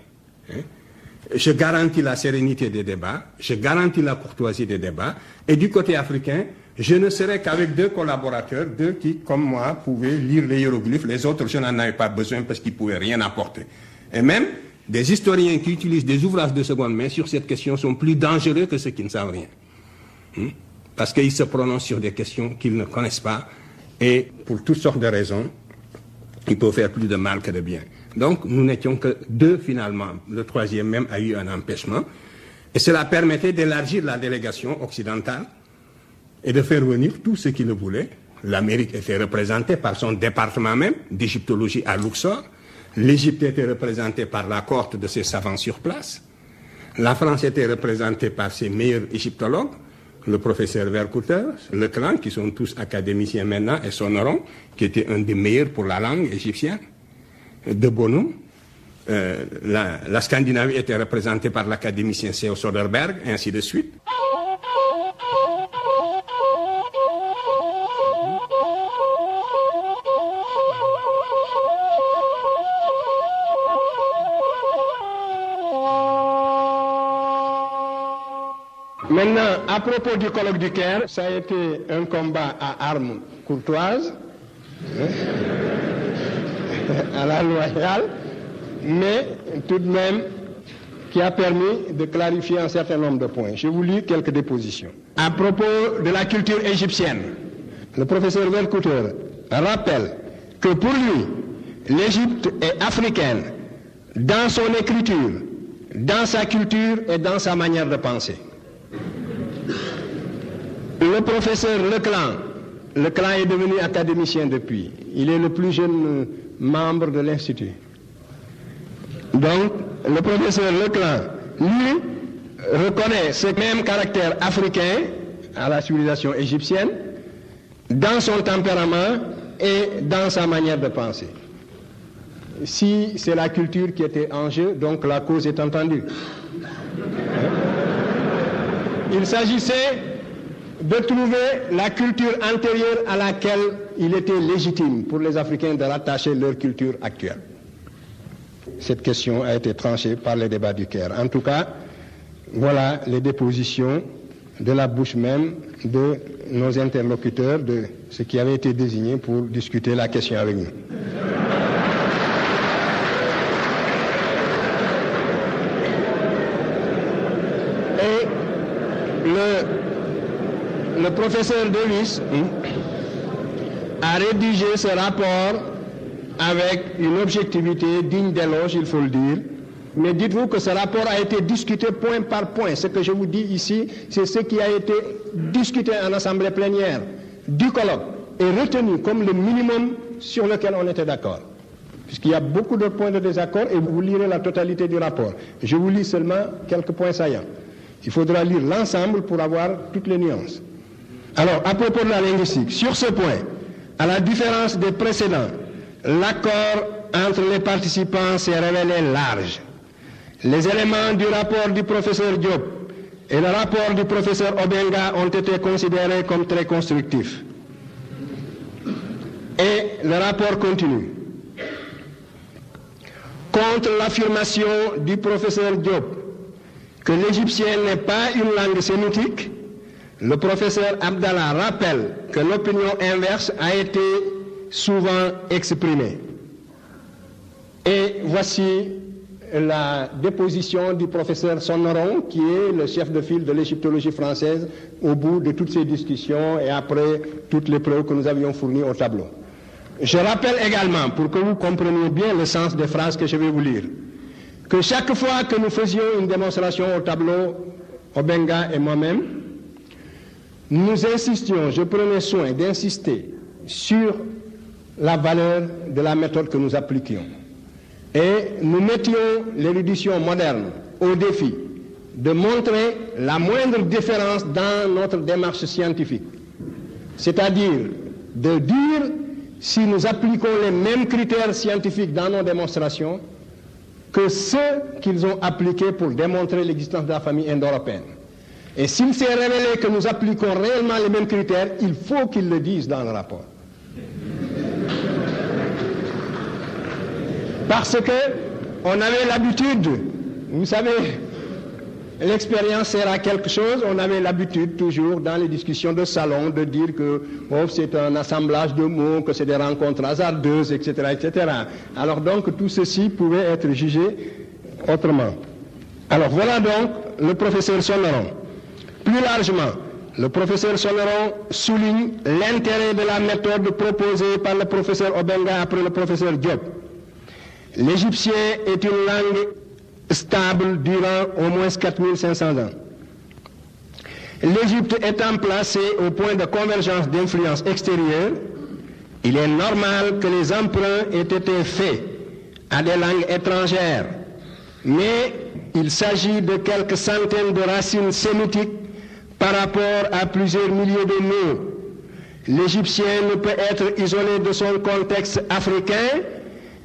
Je garantis la sérénité des débats, je garantis la courtoisie des débats, et du côté africain, je ne serai qu'avec 2 collaborateurs, 2 qui, comme moi, pouvaient lire les hiéroglyphes, les autres, je n'en avais pas besoin parce qu'ils ne pouvaient rien apporter. Et même, des historiens qui utilisent des ouvrages de seconde main sur cette question sont plus dangereux que ceux qui ne savent rien. Parce qu'ils se prononcent sur des questions qu'ils ne connaissent pas, et pour toutes sortes de raisons, ils peuvent faire plus de mal que de bien. Donc, nous n'étions que 2 finalement. Le 3e même a eu un empêchement. Et cela permettait d'élargir la délégation occidentale et de faire venir tous ceux qui le voulaient. L'Amérique était représentée par son département même d'égyptologie à Luxor. L'Égypte était représentée par la cohorte de ses savants sur place. La France était représentée par ses meilleurs égyptologues, le professeur Vercouter, Leclan, qui sont tous académiciens maintenant, et Sonoron, qui était un des meilleurs pour la langue égyptienne, de Bonum. La Scandinavie était représentée par l'académicien C.O. Soderberg, et ainsi de suite. Maintenant, à propos du colloque du Caire, ça a été un combat à armes courtoises, à la loyale, mais tout de même qui a permis de clarifier un certain nombre de points. Je vous lis quelques dépositions. À propos de la culture égyptienne, le professeur Vercouter rappelle que pour lui, l'Égypte est africaine dans son écriture, dans sa culture et dans sa manière de penser. Le professeur Leclan est devenu académicien depuis. Il est le plus jeune membre de l'Institut. Donc, le professeur Leclan, lui, reconnaît ce même caractère africain à la civilisation égyptienne dans son tempérament et dans sa manière de penser. Si c'est la culture qui était en jeu, donc la cause est entendue. Il s'agissait de trouver la culture antérieure à laquelle il était légitime pour les Africains de rattacher leur culture actuelle. Cette question a été tranchée par les débats du Caire. En tout cas, voilà les dépositions de la bouche même de nos interlocuteurs, de ceux qui avaient été désignés pour discuter la question avec nous. Et le professeur Davis a rédigé ce rapport avec une objectivité digne d'éloge, il faut le dire. Mais dites-vous que ce rapport a été discuté point par point. Ce que je vous dis ici, c'est ce qui a été discuté en assemblée plénière du colloque et retenu comme le minimum sur lequel on était d'accord. Puisqu'il y a beaucoup de points de désaccord et vous lirez la totalité du rapport. Je vous lis seulement quelques points saillants. Il faudra lire l'ensemble pour avoir toutes les nuances. Alors, à propos de la linguistique, sur ce point, à la différence des précédents, l'accord entre les participants s'est révélé large. Les éléments du rapport du professeur Diop et le rapport du professeur Obenga ont été considérés comme très constructifs. Et le rapport continue. Contre l'affirmation du professeur Diop que l'égyptien n'est pas une langue sémitique, le professeur Abdallah rappelle que l'opinion inverse a été souvent exprimée. Et voici la déposition du professeur Sonoron, qui est le chef de file de l'égyptologie française, au bout de toutes ces discussions et après toutes les preuves que nous avions fournies au tableau. Je rappelle également, pour que vous compreniez bien le sens des phrases que je vais vous lire, que chaque fois que nous faisions une démonstration au tableau Obenga et moi-même, nous insistions, je prenais soin d'insister sur la valeur de la méthode que nous appliquions. Et nous mettions l'érudition moderne au défi de montrer la moindre différence dans notre démarche scientifique. C'est-à-dire de dire si nous appliquons les mêmes critères scientifiques dans nos démonstrations que ceux qu'ils ont appliqués pour démontrer l'existence de la famille indo-européenne. Et s'il s'est révélé que nous appliquons réellement les mêmes critères, il faut qu'ils le disent dans le rapport. Parce qu'on avait l'habitude, vous savez, l'expérience sert à quelque chose, on avait l'habitude toujours dans les discussions de salon de dire que c'est un assemblage de mots, que c'est des rencontres hasardeuses, etc., etc. Alors donc tout ceci pouvait être jugé autrement. Alors voilà donc le professeur Sonneron. Plus largement, le professeur Sonneron souligne l'intérêt de la méthode proposée par le professeur Obenga après le professeur Diop. L'égyptien est une langue stable durant au moins 4500 ans. L'Égypte étant placée au point de convergence d'influence extérieure, il est normal que les emprunts aient été faits à des langues étrangères, mais il s'agit de quelques centaines de racines sémitiques par rapport à plusieurs milliers de mots. L'égyptien ne peut être isolé de son contexte africain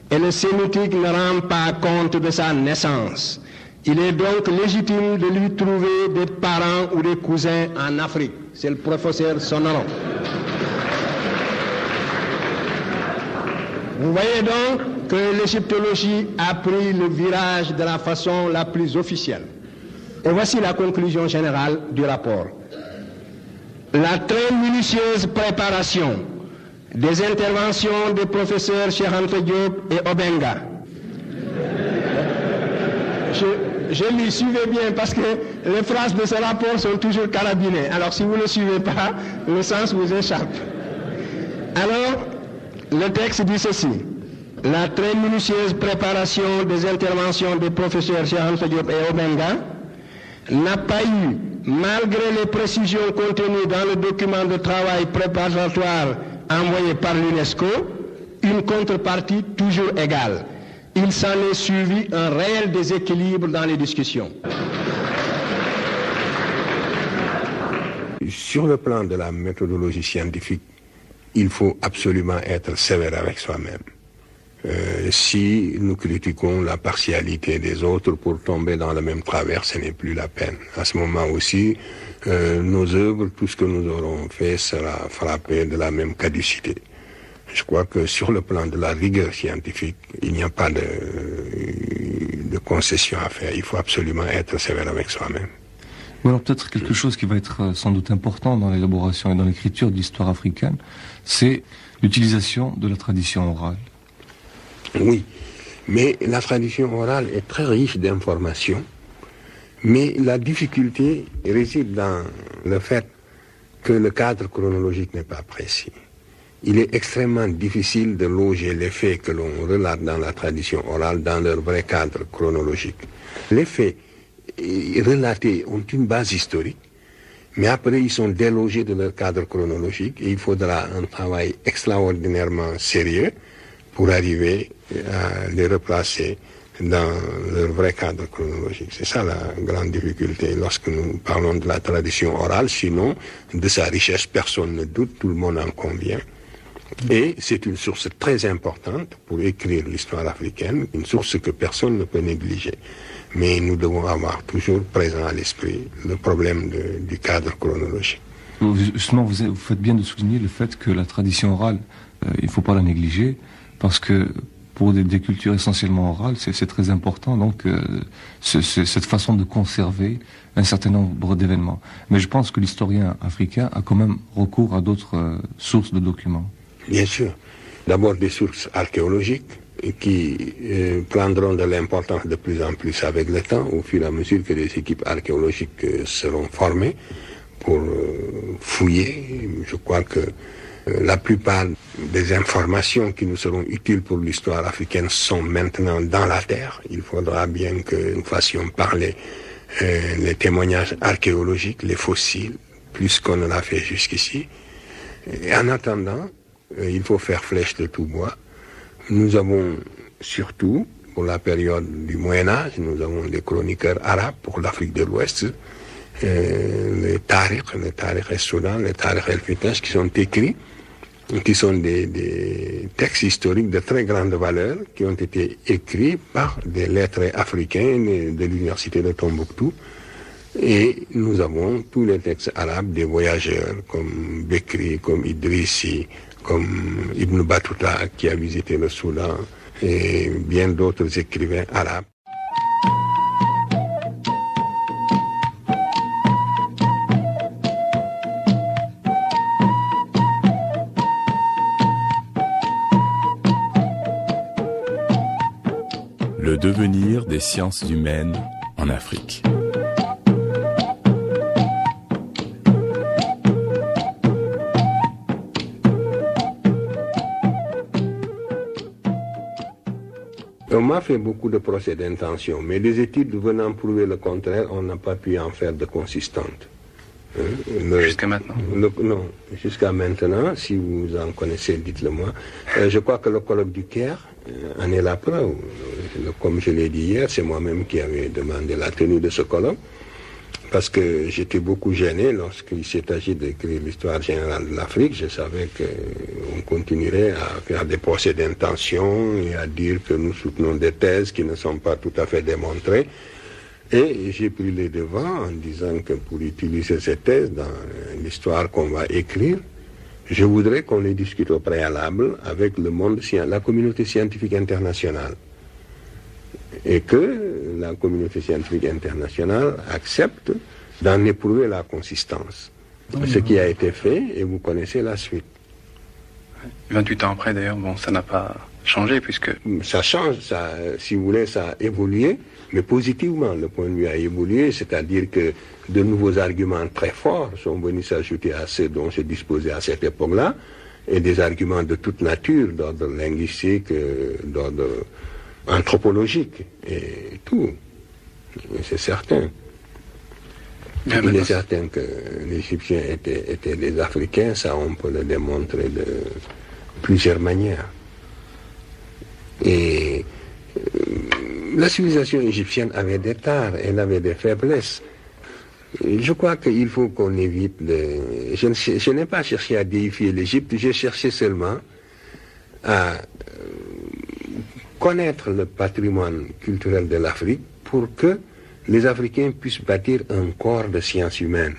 et le sémitique ne rend pas compte de sa naissance. Il est donc légitime de lui trouver des parents ou des cousins en Afrique. C'est le professeur Sonneron. Vous voyez donc que l'égyptologie a pris le virage de la façon la plus officielle. Et voici la conclusion générale du rapport. La très minutieuse préparation des interventions des professeurs Cheikh Anta Diop et Obenga. Je m'y suivais bien parce que les phrases de ce rapport sont toujours carabinées. Alors si vous ne le suivez pas, le sens vous échappe. Alors, le texte dit ceci. La très minutieuse préparation des interventions des professeurs Cheikh Anta Diop et Obenga n'a pas eu, malgré les précisions contenues dans le document de travail préparatoire envoyé par l'UNESCO, une contrepartie toujours égale. Il s'en est suivi un réel déséquilibre dans les discussions. Sur le plan de la méthodologie scientifique, il faut absolument être sévère avec soi-même. Si nous critiquons la partialité des autres pour tomber dans le même travers, ce n'est plus la peine. À ce moment aussi, nos œuvres, tout ce que nous aurons fait sera frappé de la même caducité. Je crois que sur le plan de la rigueur scientifique, il n'y a pas de concession à faire. Il faut absolument être sévère avec soi-même. Ou alors peut-être quelque chose qui va être sans doute important dans l'élaboration et dans l'écriture de l'histoire africaine, c'est l'utilisation de la tradition orale. Oui, mais la tradition orale est très riche d'informations, mais la difficulté réside dans le fait que le cadre chronologique n'est pas précis. Il est extrêmement difficile de loger les faits que l'on relate dans la tradition orale dans leur vrai cadre chronologique. Les faits relatés ont une base historique, mais après ils sont délogés de leur cadre chronologique et il faudra un travail extraordinairement sérieux pour arriver à les replacer dans leur vrai cadre chronologique. C'est ça la grande difficulté lorsque nous parlons de la tradition orale, sinon de sa richesse personne ne doute, tout le monde en convient. Et c'est une source très importante pour écrire l'histoire africaine, une source que personne ne peut négliger. Mais nous devons avoir toujours présent à l'esprit le problème du cadre chronologique. Justement, vous faites bien de souligner le fait que la tradition orale, il ne faut pas la négliger, parce que pour des cultures essentiellement orales, c'est très important, donc cette façon de conserver un certain nombre d'événements. Mais je pense que l'historien africain a quand même recours à d'autres sources de documents. Bien sûr. D'abord des sources archéologiques qui prendront de l'importance de plus en plus avec le temps, au fur et à mesure que les équipes archéologiques seront formées pour fouiller. Je crois que la plupart des informations qui nous seront utiles pour l'histoire africaine sont maintenant dans la terre. Il faudra bien que nous fassions parler les témoignages archéologiques, les fossiles, plus qu'on ne l'a fait jusqu'ici. Et en attendant, il faut faire flèche de tout bois. Nous avons surtout, pour la période du Moyen-Âge, nous avons les chroniqueurs arabes pour l'Afrique de l'Ouest, les tariq al-Soudan, les tariq al-Fitash qui sont écrits, qui sont des textes historiques de très grande valeur, qui ont été écrits par des lettrés africains de l'université de Tombouctou. Et nous avons tous les textes arabes des voyageurs, comme Bekri, comme Idrissi, comme Ibn Battuta, qui a visité le Soudan, et bien d'autres écrivains arabes. Le devenir des sciences humaines en Afrique. On m'a fait beaucoup de procès d'intention, mais des études venant prouver le contraire, on n'a pas pu en faire de consistantes. Jusqu'à maintenant Non, jusqu'à maintenant, si vous en connaissez, dites-le moi. Je crois que le colloque du Caire en est la preuve. Comme je l'ai dit hier, c'est moi-même qui avais demandé la tenue de ce colloque, parce que j'étais beaucoup gêné lorsqu'il s'est agi d'écrire l'histoire générale de l'Afrique. Je savais qu'on continuerait à faire des procès d'intention et à dire que nous soutenons des thèses qui ne sont pas tout à fait démontrées. Et j'ai pris les devants en disant que pour utiliser ces thèses dans l'histoire qu'on va écrire, je voudrais qu'on les discute au préalable avec le monde, la communauté scientifique internationale. Et que la communauté scientifique internationale accepte d'en éprouver la consistance. Ce qui a été fait, et vous connaissez la suite. 28 ans après, d'ailleurs, bon, ça n'a pas changé, puisque... Ça change, ça, si vous voulez, ça a évolué, mais positivement, le point de vue a évolué, c'est-à-dire que de nouveaux arguments très forts sont venus s'ajouter à ceux dont je disposais à cette époque-là, et des arguments de toute nature, d'ordre linguistique, d'ordre anthropologique, et tout. C'est certain. Bien, il est certain que les Égyptiens étaient des Africains, ça on peut le démontrer de plusieurs manières. Et la civilisation égyptienne avait des tares, elle avait des faiblesses. Je crois qu'il faut qu'on évite je n'ai pas cherché à déifier l'Égypte, j'ai cherché seulement à connaître le patrimoine culturel de l'Afrique pour que les Africains puissent bâtir un corps de sciences humaines.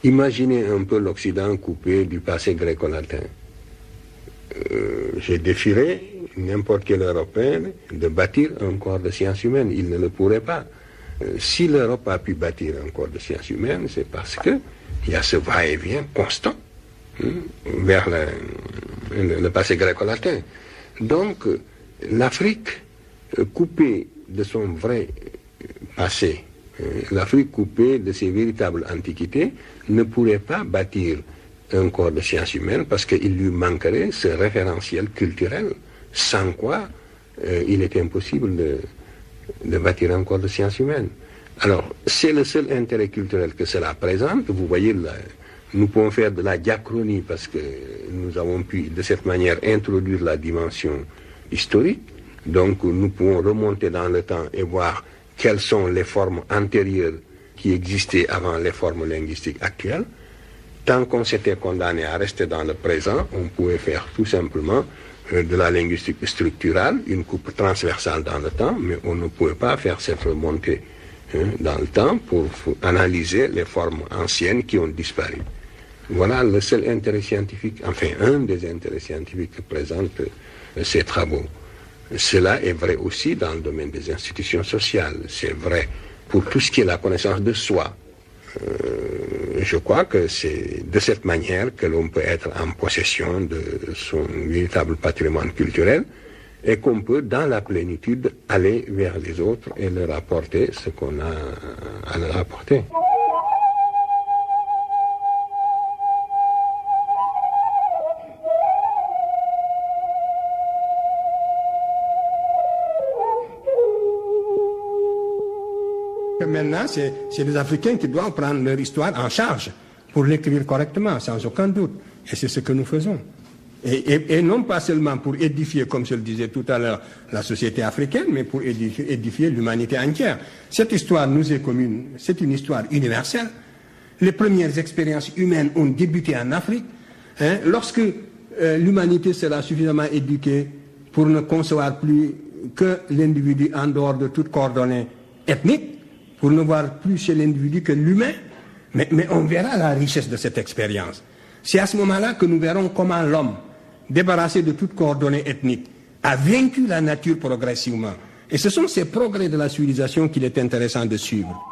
Imaginez un peu l'Occident coupé du passé gréco-latin. J'ai défié n'importe quel Européen de bâtir un corps de sciences humaines. Il ne le pourrait pas. Si l'Europe a pu bâtir un corps de sciences humaines, c'est parce qu'il y a ce va-et-vient constant vers le passé gréco-latin. Donc, l'Afrique coupée de son vrai passé, l'Afrique coupée de ses véritables antiquités, ne pourrait pas bâtir un corps de sciences humaines parce qu'il lui manquerait ce référentiel culturel, sans quoi il est impossible de bâtir un corps de sciences humaines. Alors, c'est le seul intérêt culturel que cela présente. Vous voyez, nous pouvons faire de la diachronie parce que nous avons pu, de cette manière, introduire la dimension historique. Donc, nous pouvons remonter dans le temps et voir quelles sont les formes antérieures qui existaient avant les formes linguistiques actuelles. Tant qu'on s'était condamné à rester dans le présent, on pouvait faire tout simplement de la linguistique structurale, une coupe transversale dans le temps, mais on ne pouvait pas faire cette remontée dans le temps pour analyser les formes anciennes qui ont disparu. Voilà le seul intérêt scientifique, enfin un des intérêts scientifiques que présentent ces travaux. Cela est vrai aussi dans le domaine des institutions sociales, c'est vrai pour tout ce qui est la connaissance de soi. Je crois que c'est de cette manière que l'on peut être en possession de son véritable patrimoine culturel et qu'on peut, dans la plénitude, aller vers les autres et leur apporter ce qu'on a à leur apporter. maintenant, c'est les Africains qui doivent prendre leur histoire en charge pour l'écrire correctement, sans aucun doute. Et c'est ce que nous faisons. Et non pas seulement pour édifier, comme je le disais tout à l'heure, la société africaine, mais pour édifier l'humanité entière. Cette histoire nous est commune, c'est une histoire universelle. Les premières expériences humaines ont débuté en Afrique. Lorsque l'humanité sera suffisamment éduquée pour ne concevoir plus que l'individu en dehors de toute coordonnée ethnique, pour ne voir plus chez l'individu que l'humain, mais on verra la richesse de cette expérience. C'est à ce moment-là que nous verrons comment l'homme, débarrassé de toute coordonnée ethnique, a vaincu la nature progressivement. Et ce sont ces progrès de la civilisation qu'il est intéressant de suivre.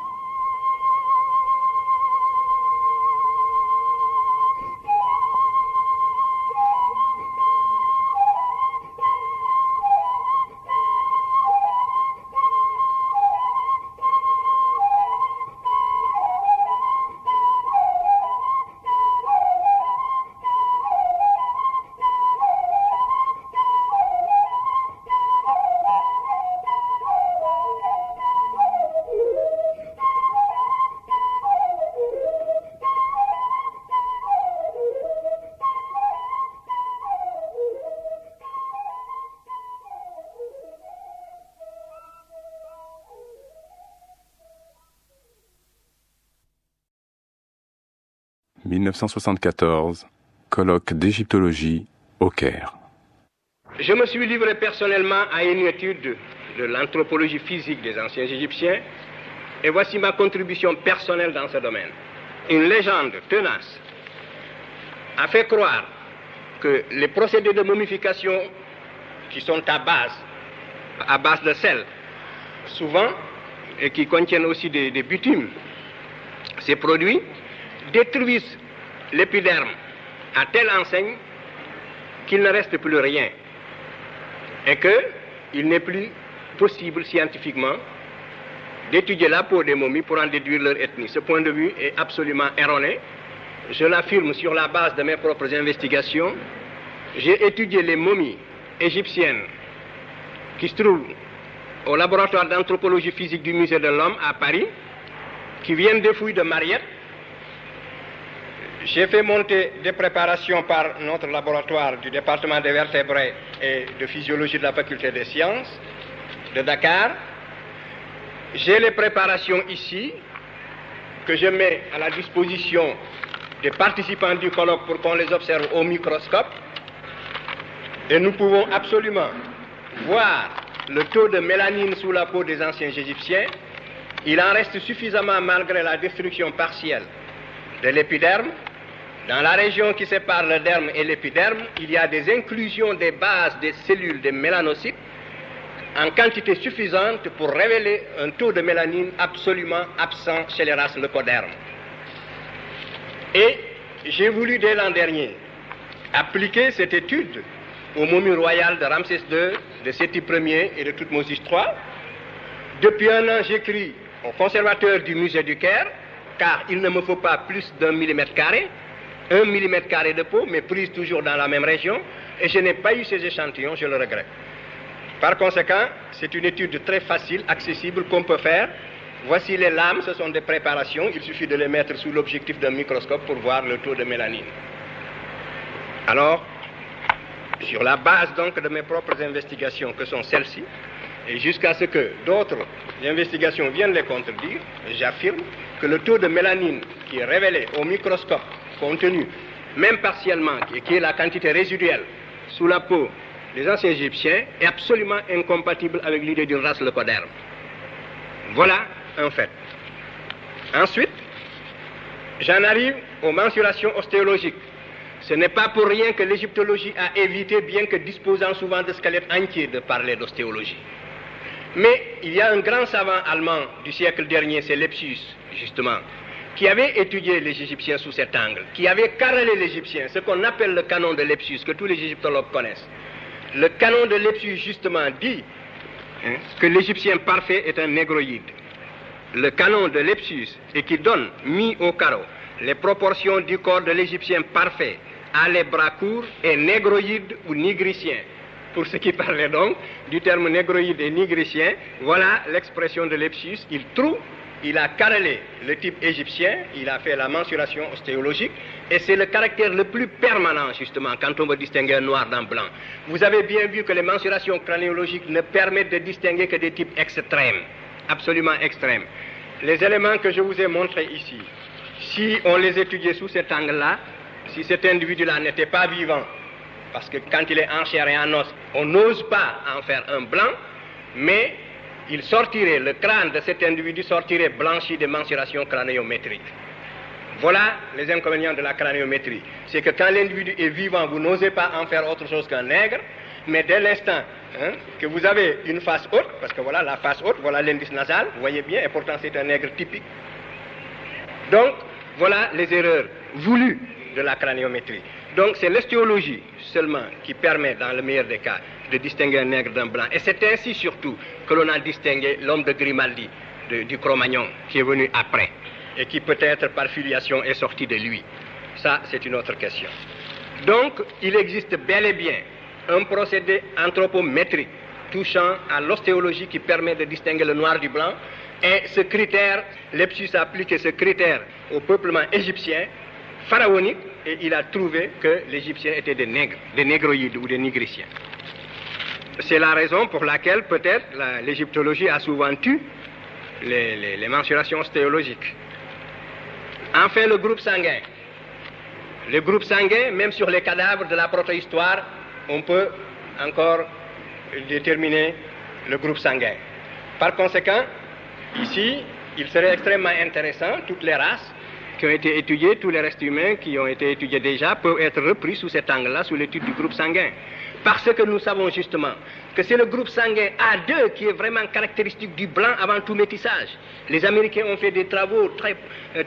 « 1974, colloque d'égyptologie au Caire. Je me suis livré personnellement à une étude de l'anthropologie physique des anciens Égyptiens et voici ma contribution personnelle dans ce domaine. Une légende tenace a fait croire que les procédés de momification qui sont à base de sel, souvent, et qui contiennent aussi des bitumes, ces produits détruisent l'épiderme à telle enseigne qu'il ne reste plus rien et qu'il n'est plus possible scientifiquement d'étudier la peau des momies pour en déduire leur ethnie. Ce point de vue est absolument erroné. Je l'affirme sur la base de mes propres investigations. J'ai étudié les momies égyptiennes qui se trouvent au laboratoire d'anthropologie physique du Musée de l'Homme à Paris, qui viennent des fouilles de Mariette. J'ai fait monter des préparations par notre laboratoire du département des vertébrés et de physiologie de la faculté des sciences de Dakar. J'ai les préparations ici que je mets à la disposition des participants du colloque pour qu'on les observe au microscope. Et nous pouvons absolument voir le taux de mélanine sous la peau des anciens Égyptiens. Il en reste suffisamment malgré la destruction partielle de l'épiderme. Dans la région qui sépare le derme et l'épiderme, il y a des inclusions des bases des cellules des mélanocytes en quantité suffisante pour révéler un taux de mélanine absolument absent chez les races leucodermes. Et j'ai voulu dès l'an dernier appliquer cette étude aux momies royales de Ramsès II, de Séti Ier et de Toutmoses III. Depuis un an, j'écris au conservateur du musée du Caire, car il ne me faut pas plus d'1 mm², 1 mm² de peau, mais prise toujours dans la même région, et je n'ai pas eu ces échantillons, je le regrette. Par conséquent, c'est une étude très facile, accessible, qu'on peut faire. Voici les lames, ce sont des préparations, il suffit de les mettre sous l'objectif d'un microscope pour voir le taux de mélanine. Alors, sur la base donc de mes propres investigations, que sont celles-ci, et jusqu'à ce que d'autres investigations viennent les contredire, j'affirme que le taux de mélanine qui est révélé au microscope, contenu même partiellement, et qui est la quantité résiduelle sous la peau des anciens Égyptiens, est absolument incompatible avec l'idée d'une race leucoderme. Voilà un fait. Ensuite, j'en arrive aux mensurations ostéologiques. Ce n'est pas pour rien que l'égyptologie a évité, bien que disposant souvent de squelettes entiers, de parler d'ostéologie. Mais il y a un grand savant allemand du siècle dernier, c'est Lepsius, justement, qui avait étudié les Égyptiens sous cet angle, qui avait carrelé l'Égyptien, ce qu'on appelle le canon de Lepsius, que tous les égyptologues connaissent. Le canon de Lepsius, justement, dit que l'Égyptien parfait est un négroïde. Le canon de Lepsius, et qui donne, mis au carreau, les proportions du corps de l'Égyptien parfait à les bras courts et négroïde ou nigricien. Pour ceux qui parlaient donc du terme négroïde et nigricien, voilà l'expression de Lepsius. Il trouve il a carrelé le type égyptien, il a fait la mensuration ostéologique, et c'est le caractère le plus permanent, justement, quand on veut distinguer un noir d'un blanc. Vous avez bien vu que les mensurations craniologiques ne permettent de distinguer que des types extrêmes, absolument extrêmes. Les éléments que je vous ai montrés ici, si on les étudiait sous cet angle-là, si cet individu-là n'était pas vivant, parce que quand il est en chair et en os, on n'ose pas en faire un blanc, mais il sortirait, le crâne de cet individu sortirait blanchi de mensurations crâniométriques. Voilà les inconvénients de la craniométrie. C'est que quand l'individu est vivant, vous n'osez pas en faire autre chose qu'un nègre, mais dès l'instant que vous avez une face haute, parce que voilà la face haute, voilà l'indice nasal, vous voyez bien, et pourtant c'est un nègre typique. Donc, voilà les erreurs voulues de la craniométrie. Donc c'est l'ostéologie seulement qui permet, dans le meilleur des cas, de distinguer un nègre d'un blanc. Et c'est ainsi surtout que l'on a distingué l'homme de Grimaldi, du Cro-Magnon, qui est venu après, et qui peut-être par filiation est sorti de lui. Ça, c'est une autre question. Donc, il existe bel et bien un procédé anthropométrique touchant à l'ostéologie qui permet de distinguer le noir du blanc. Et ce critère, Lepsius a appliqué ce critère au peuplement égyptien pharaonique, et il a trouvé que les Égyptiens étaient des nègres, des négroïdes ou des nigriciens. C'est la raison pour laquelle peut-être l'égyptologie a souvent tué les mensurations ostéologiques. Enfin, le groupe sanguin. Le groupe sanguin, même sur les cadavres de la protohistoire, on peut encore déterminer le groupe sanguin. Par conséquent, ici, il serait extrêmement intéressant, toutes les races qui ont été étudiées, tous les restes humains qui ont été étudiés déjà, peuvent être repris sous cet angle-là, sous l'étude du groupe sanguin. Parce que nous savons justement que c'est le groupe sanguin A2 qui est vraiment caractéristique du blanc avant tout métissage. Les Américains ont fait des travaux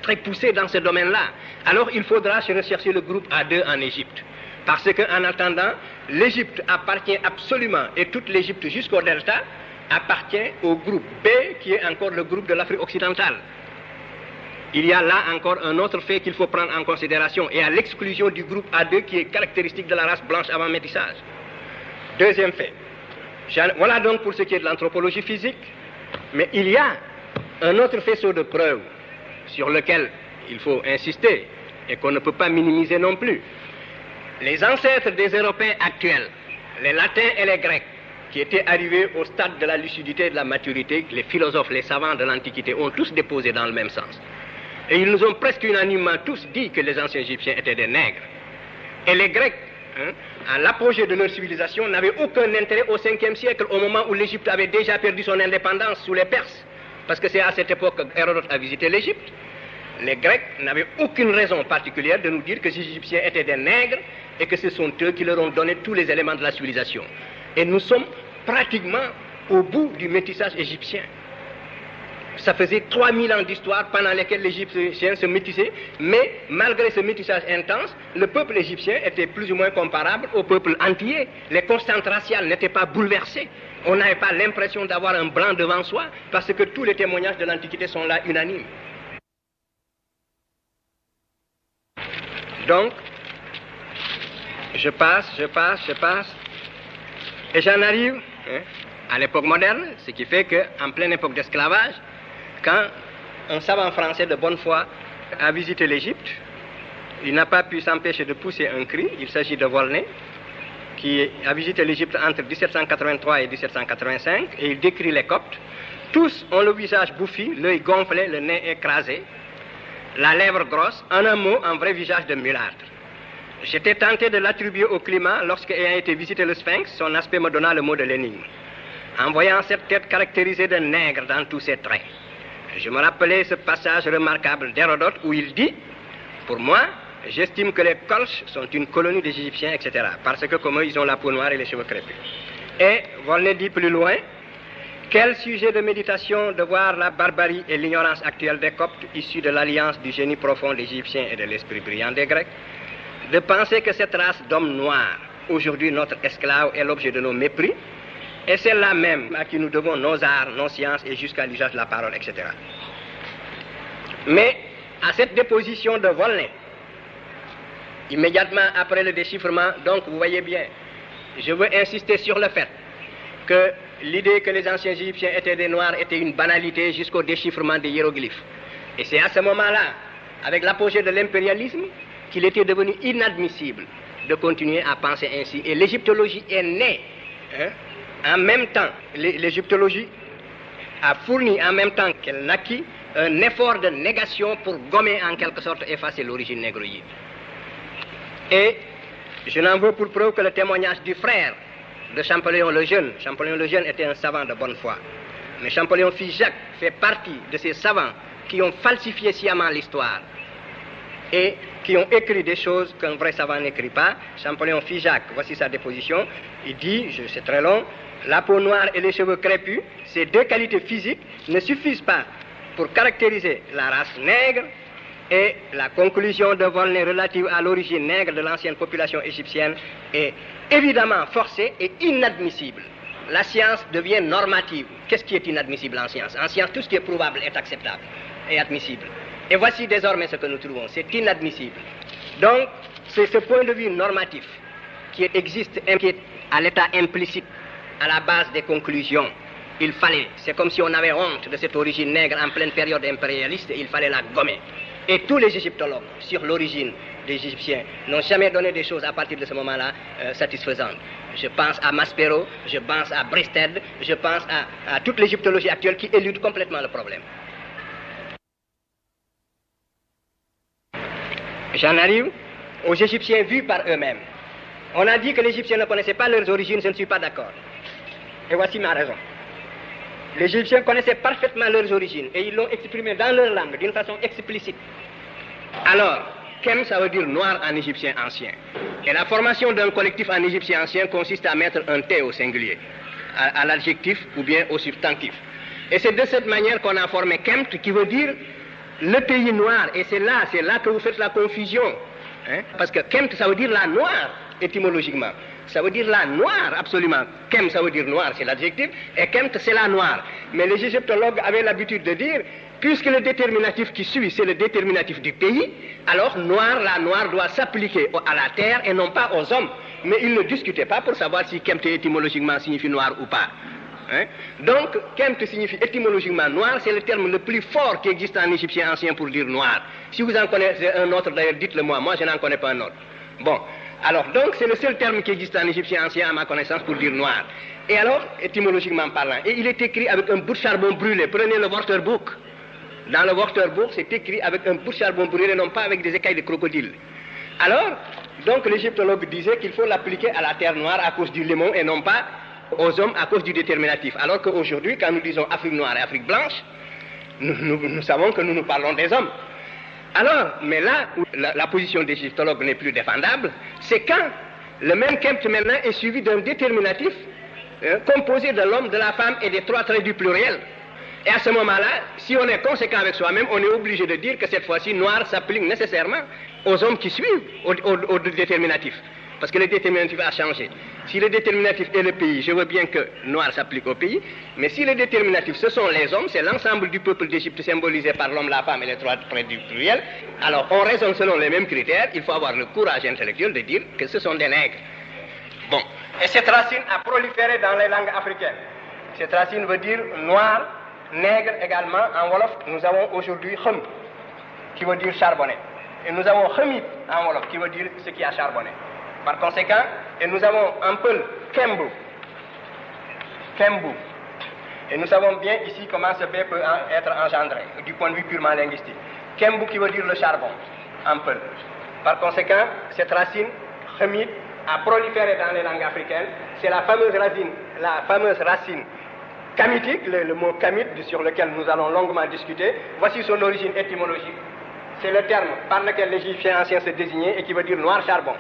très poussés dans ce domaine-là. Alors il faudra rechercher le groupe A2 en Égypte. Parce qu'en attendant, l'Égypte appartient absolument, et toute l'Égypte jusqu'au delta, appartient au groupe B qui est encore le groupe de l'Afrique occidentale. Il y a là encore un autre fait qu'il faut prendre en considération, et à l'exclusion du groupe A2 qui est caractéristique de la race blanche avant métissage. Deuxième fait. Voilà donc pour ce qui est de l'anthropologie physique. Mais il y a un autre faisceau de preuves sur lequel il faut insister et qu'on ne peut pas minimiser non plus. Les ancêtres des Européens actuels, les Latins et les Grecs, qui étaient arrivés au stade de la lucidité et de la maturité, les philosophes, les savants de l'Antiquité ont tous déposé dans le même sens. Et ils nous ont presque unanimement tous dit que les anciens Égyptiens étaient des nègres. Et les Grecs, à l'apogée de leur civilisation, n'avaient aucun intérêt au 5e siècle, au moment où l'Égypte avait déjà perdu son indépendance sous les Perses. Parce que c'est à cette époque qu'Hérodote a visité l'Égypte. Les Grecs n'avaient aucune raison particulière de nous dire que les Égyptiens étaient des nègres et que ce sont eux qui leur ont donné tous les éléments de la civilisation. Et nous sommes pratiquement au bout du métissage égyptien. Ça faisait 3000 ans d'histoire pendant lesquelles les Égyptiens se métissaient, mais malgré ce métissage intense, le peuple égyptien était plus ou moins comparable au peuple antillais. Les constantes raciales n'étaient pas bouleversées. On n'avait pas l'impression d'avoir un blanc devant soi, parce que tous les témoignages de l'Antiquité sont là unanimes. Donc, je passe, et j'en arrive à l'époque moderne, ce qui fait qu'en pleine époque d'esclavage, quand un savant français de bonne foi a visité l'Égypte, il n'a pas pu s'empêcher de pousser un cri. Il s'agit de Volney, qui a visité l'Égypte entre 1783 et 1785, et il décrit les Coptes. Tous ont le visage bouffi, l'œil gonflé, le nez écrasé, la lèvre grosse, en un mot, un vrai visage de mulâtre. J'étais tenté de l'attribuer au climat lorsque, ayant été visiter le Sphinx, son aspect me donna le mot de l'énigme. En voyant cette tête caractérisée de nègre dans tous ses traits, je me rappelais ce passage remarquable d'Hérodote où il dit, pour moi, j'estime que les Colches sont une colonie des Égyptiens, etc. Parce que comme eux, ils ont la peau noire et les cheveux crépus. Et Volney dit plus loin, quel sujet de méditation de voir la barbarie et l'ignorance actuelle des Coptes, issus de l'alliance du génie profond des Égyptiens et de l'esprit brillant des Grecs, de penser que cette race d'hommes noirs, aujourd'hui notre esclave, est l'objet de nos mépris, et c'est là même à qui nous devons nos arts, nos sciences et jusqu'à l'usage de la parole, etc. Mais à cette déposition de Volney, immédiatement après le déchiffrement, donc vous voyez bien, je veux insister sur le fait que l'idée que les anciens Égyptiens étaient des Noirs était une banalité jusqu'au déchiffrement des hiéroglyphes. Et c'est à ce moment-là, avec l'apogée de l'impérialisme, qu'il était devenu inadmissible de continuer à penser ainsi. Et l'égyptologie est née en même temps. L'égyptologie a fourni en même temps qu'elle naquit un effort de négation pour gommer en quelque sorte, effacer l'origine négroïde. Et je n'en veux pour preuve que le témoignage du frère de Champollion le Jeune. Champollion le Jeune était un savant de bonne foi. Mais Champollion fils Jacques fait partie de ces savants qui ont falsifié sciemment l'histoire et qui ont écrit des choses qu'un vrai savant n'écrit pas. Champollion fils Jacques, voici sa déposition. Il dit, c'est très long, la peau noire et les cheveux crépus, ces deux qualités physiques ne suffisent pas pour caractériser la race nègre, et la conclusion de Volney relative à l'origine nègre de l'ancienne population égyptienne est évidemment forcée et inadmissible. La science devient normative. Qu'est-ce qui est inadmissible en science? En science, tout ce qui est prouvable est acceptable et admissible. Et voici désormais ce que nous trouvons. C'est inadmissible. Donc, c'est ce point de vue normatif qui existe, qui est à l'état implicite, à la base des conclusions. Il fallait, c'est comme si on avait honte de cette origine nègre en pleine période impérialiste, et il fallait la gommer. Et tous les égyptologues sur l'origine des Égyptiens n'ont jamais donné des choses à partir de ce moment-là satisfaisantes. Je pense à Maspero, je pense à Bristed, je pense à toute l'égyptologie actuelle qui élude complètement le problème. J'en arrive aux Égyptiens vus par eux-mêmes. On a dit que les Égyptiens ne connaissaient pas leurs origines, je ne suis pas d'accord. Et voici ma raison. Les Égyptiens connaissaient parfaitement leurs origines et ils l'ont exprimé dans leur langue d'une façon explicite. Alors, Kem, ça veut dire noir en égyptien ancien. Et la formation d'un collectif en égyptien ancien consiste à mettre un T au singulier, à l'adjectif ou bien au substantif. Et c'est de cette manière qu'on a formé Kemt, qui veut dire le pays noir. Et c'est là que vous faites la confusion. Parce que Kemt, ça veut dire la noire, étymologiquement. Ça veut dire la noire, absolument. Kem, ça veut dire noir, c'est l'adjectif, et Kemt, c'est la noire. Mais les égyptologues avaient l'habitude de dire, puisque le déterminatif qui suit, c'est le déterminatif du pays, alors la noire doit s'appliquer à la terre et non pas aux hommes. Mais ils ne discutaient pas pour savoir si Kemt étymologiquement signifie noir ou pas. Donc, Kemt signifie étymologiquement noir, c'est le terme le plus fort qui existe en égyptien ancien pour dire noir. Si vous en connaissez un autre, d'ailleurs, dites-le moi, je n'en connais pas un autre. Bon. Alors, donc, c'est le seul terme qui existe en égyptien ancien, à ma connaissance, pour dire noir. Et alors, étymologiquement parlant, et il est écrit avec un bout de charbon brûlé. Prenez le Wörterbuch. Dans le Wörterbuch, c'est écrit avec un bout de charbon brûlé, non pas avec des écailles de crocodile. Alors, donc, l'égyptologue disait qu'il faut l'appliquer à la terre noire à cause du limon et non pas aux hommes à cause du déterminatif. Alors qu'aujourd'hui, quand nous disons Afrique noire et Afrique blanche, nous savons que nous parlons des hommes. Alors, mais là où la position des égyptologues n'est plus défendable, c'est quand le même Kemt maintenant est suivi d'un déterminatif composé de l'homme, de la femme et des trois traits du pluriel. Et à ce moment-là, si on est conséquent avec soi-même, on est obligé de dire que cette fois-ci, noir s'applique nécessairement aux hommes qui suivent au déterminatif. Parce que le déterminatif a changé. Si le déterminatif est le pays, je veux bien que noir s'applique au pays, mais si le déterminatif, ce sont les hommes, c'est l'ensemble du peuple d'Égypte symbolisé par l'homme, la femme et les trois traits du pluriel, alors on raisonne selon les mêmes critères, il faut avoir le courage intellectuel de dire que ce sont des nègres. Bon, et cette racine a proliféré dans les langues africaines. Cette racine veut dire noir, nègre également. En Wolof, nous avons aujourd'hui Khem, qui veut dire charbonné. Et nous avons Khemit en Wolof, qui veut dire ce qui a charbonné. Par conséquent, et nous avons un peu Kembu. Et nous savons bien ici comment ce B peut être engendré, du point de vue purement linguistique. Kembu qui veut dire le charbon, un peu. Par conséquent, cette racine, Khemit, a proliféré dans les langues africaines. C'est la fameuse racine kamitique, le mot kamit sur lequel nous allons longuement discuter. Voici son origine étymologique. C'est le terme par lequel les Égyptiens anciens se désignaient et qui veut dire noir charbon.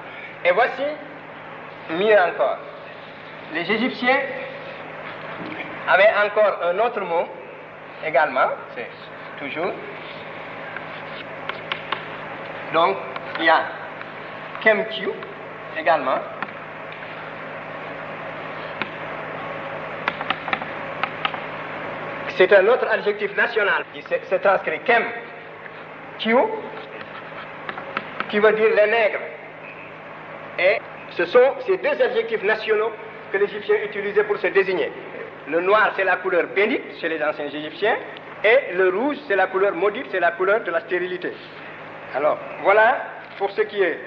Et voici, mieux encore, les Égyptiens avaient encore un autre mot, également, c'est toujours. Donc, il y a Kemkyu, également. C'est un autre adjectif national qui se transcrit Kemkyu, qui veut dire les nègres. Et ce sont ces deux adjectifs nationaux que l'Égyptien utilisait pour se désigner. Le noir, c'est la couleur bénite chez les anciens Égyptiens. Et le rouge, c'est la couleur maudite, c'est la couleur de la stérilité. Alors, voilà pour ce qui est.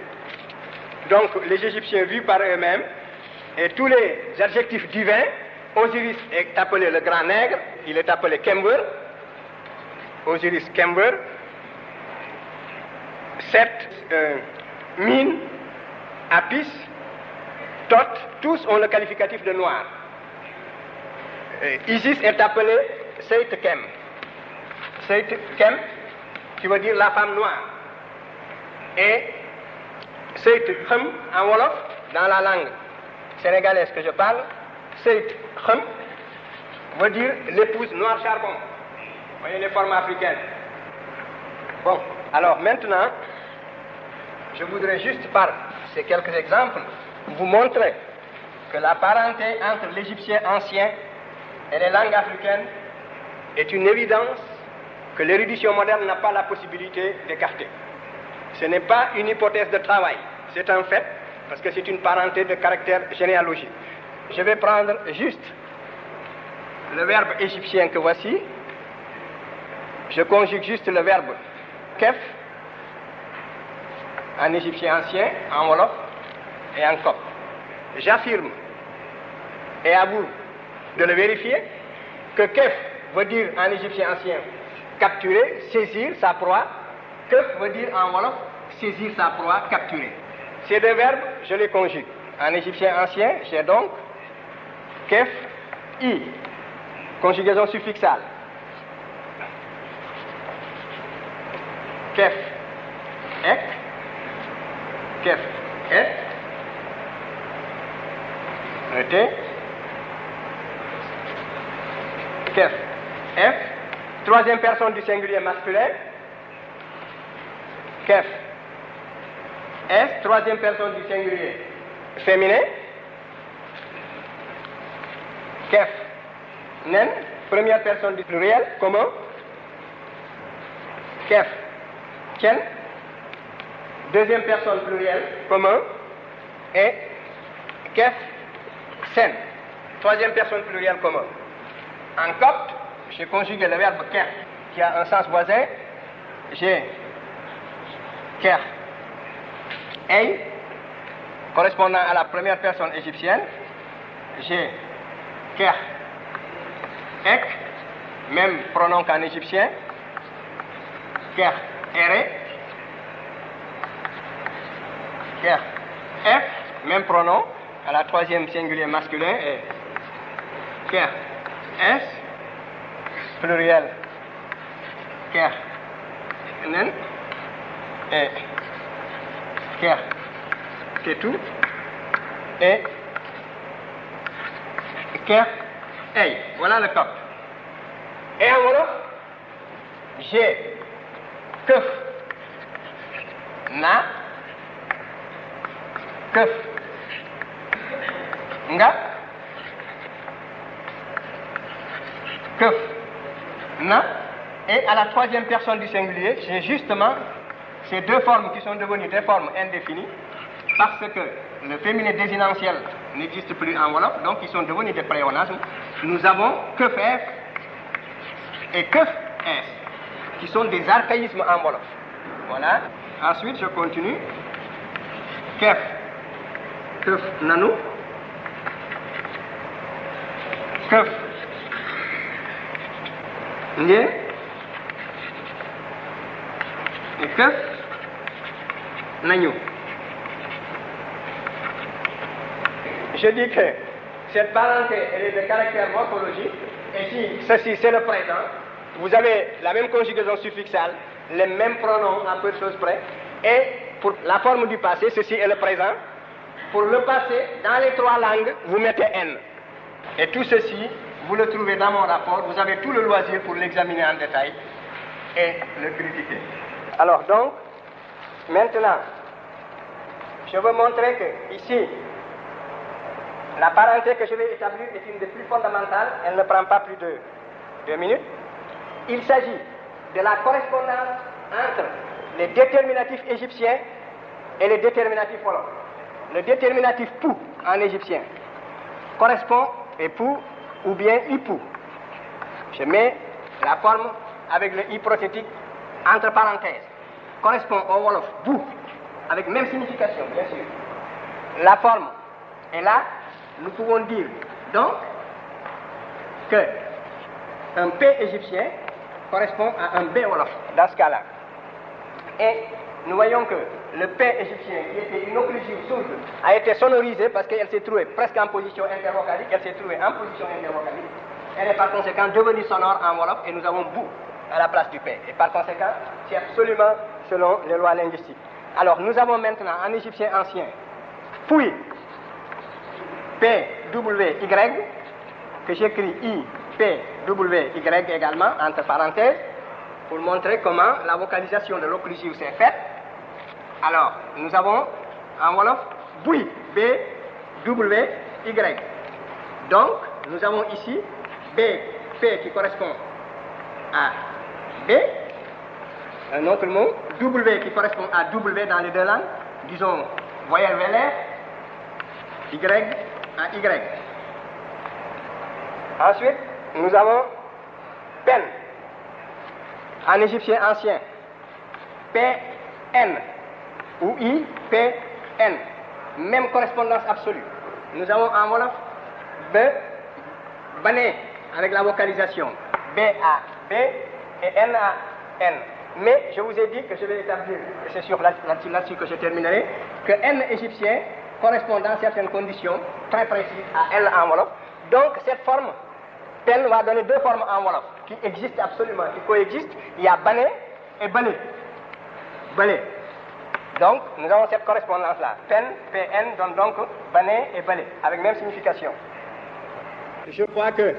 Donc, les Égyptiens vus par eux-mêmes, et tous les adjectifs divins. Osiris est appelé le grand nègre, il est appelé Kember. Osiris Kember. Set, Min, Apis, Thoth, tous ont le qualificatif de noir. Isis est appelé Seit Kem. Seit Kem, qui veut dire la femme noire. Et Seit Khem, en Wolof, dans la langue sénégalaise que je parle, Seit Khem veut dire l'épouse noire charbon. Vous voyez les formes africaines. Bon, alors maintenant, je voudrais juste par ces quelques exemples vous montrer que la parenté entre l'égyptien ancien et les langues africaines est une évidence que l'érudition moderne n'a pas la possibilité d'écarter. Ce n'est pas une hypothèse de travail, c'est un fait, parce que c'est une parenté de caractère généalogique. Je vais prendre juste le verbe égyptien que voici. Je conjugue juste le verbe kef en égyptien ancien, en wolof et en copte. J'affirme, et à vous de le vérifier, que kef veut dire en égyptien ancien capturer, saisir sa proie. Kef veut dire en wolof saisir sa proie, capturer. Ces deux verbes, je les conjugue. En égyptien ancien, j'ai donc kef, i, conjugaison suffixale. Kef, ek, kef, et, le t, kef, f, troisième personne du singulier masculin, kef, s, troisième personne du singulier féminin, kef, nen, première personne du pluriel commun, kef, tien, deuxième personne pluriel commun, et kef, sen, troisième personne pluriel commun. En copte, j'ai conjugué le verbe kef qui a un sens voisin. J'ai ker, ei, correspondant à la première personne égyptienne. J'ai ker, ek, même pronom qu'en égyptien. Ker, ere, ker, f, même pronom à la troisième singulier masculin, et ker, s, pluriel, ker, nen, et ker, ketou, et ker, ei. Voilà le copte. Et en wolof, j'ai keuf, na, keuf, nga, keuf, na, et à la troisième personne du singulier, j'ai justement ces deux formes qui sont devenues des formes indéfinies parce que le féminin désinentiel n'existe plus en wolof, donc ils sont devenus des pléonasmes. Nous avons keuf f et keuf s qui sont des archaïsmes en wolof. Voilà. Ensuite, je continue. Kef, keuf nanu, keuf nge, et keuf nañu. Je dis que cette parenté elle est de caractère morphologique, et si ceci c'est le présent, vous avez la même conjugaison suffixale, les mêmes pronoms à peu de choses près, et pour la forme du passé, ceci est le présent. Pour le passé, dans les trois langues, vous mettez n. Et tout ceci, vous le trouvez dans mon rapport, vous avez tout le loisir pour l'examiner en détail et le critiquer. Alors donc, maintenant, je veux montrer que ici, la parenté que je vais établir est une des plus fondamentales, elle ne prend pas plus de 2 minutes. Il s'agit de la correspondance entre les déterminatifs égyptiens et les déterminatifs wolof. Le déterminatif pou en égyptien correspond, et pou ou bien Ipou. Je mets la forme avec le I prothétique entre parenthèses. Correspond au wolof bou, avec même signification, bien sûr. La forme est là. Nous pouvons dire donc que un P égyptien correspond à un B wolof dans ce cas-là. Et nous voyons que le P égyptien, qui était une occlusive sourde, a été sonorisé parce qu'elle s'est trouvée presque en position intervocalique. Elle s'est trouvée en position intervocalique. Elle est par conséquent devenue sonore en wolof et nous avons bou à la place du P. Et par conséquent, c'est absolument selon les lois linguistiques. Alors nous avons maintenant en égyptien ancien Pouy, P, W, Y, que j'écris I, P, W, Y également, entre parenthèses, pour montrer comment la vocalisation de l'occlusive s'est faite. Alors, nous avons en wolof Bouy, B, W, Y. Donc, nous avons ici B, P qui correspond à B, un autre mot, W qui correspond à W dans les deux langues, disons voyelle vélaire, Y à Y. Ensuite, nous avons pen, en égyptien ancien, PN, ou I, P, N, même correspondance absolue. Nous avons en wolof B, bané, avec la vocalisation, B à B et N à N. Mais je vous ai dit que je vais établir, et c'est sur là-dessus que je terminerai, que N égyptien correspond dans certaines conditions très précises à L en wolof. Donc cette forme, pen va donner deux formes en wolof qui existent absolument, qui coexistent. Il y a bané et balé. Balé. Donc nous avons cette correspondance-là. Pen, PN donne donc bané et balé, avec même signification. Je crois que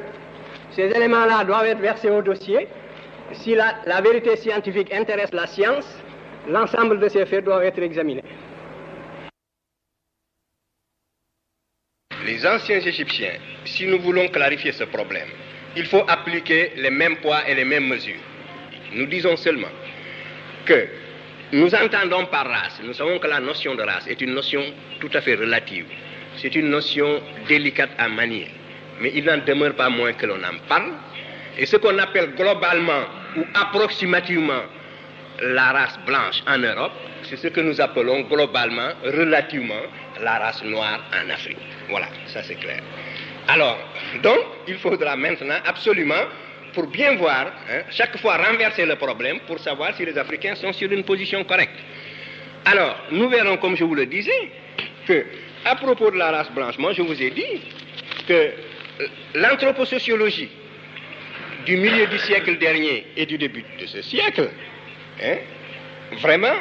ces éléments-là doivent être versés au dossier. Si la vérité scientifique intéresse la science, l'ensemble de ces faits doivent être examinés. Les anciens Égyptiens, si nous voulons clarifier ce problème, il faut appliquer les mêmes poids et les mêmes mesures. Nous disons seulement que nous entendons par race, nous savons que la notion de race est une notion tout à fait relative. C'est une notion délicate à manier. Mais il n'en demeure pas moins que l'on en parle. Et ce qu'on appelle globalement ou approximativement la race blanche en Europe, c'est ce que nous appelons globalement, relativement, la race noire en Afrique. Voilà, ça c'est clair. Alors, donc, il faudra maintenant absolument, pour bien voir, chaque fois renverser le problème pour savoir si les Africains sont sur une position correcte. Alors, nous verrons, comme je vous le disais, que à propos de la race blanche, moi je vous ai dit que l'anthroposociologie du milieu du siècle dernier et du début de ce siècle, vraiment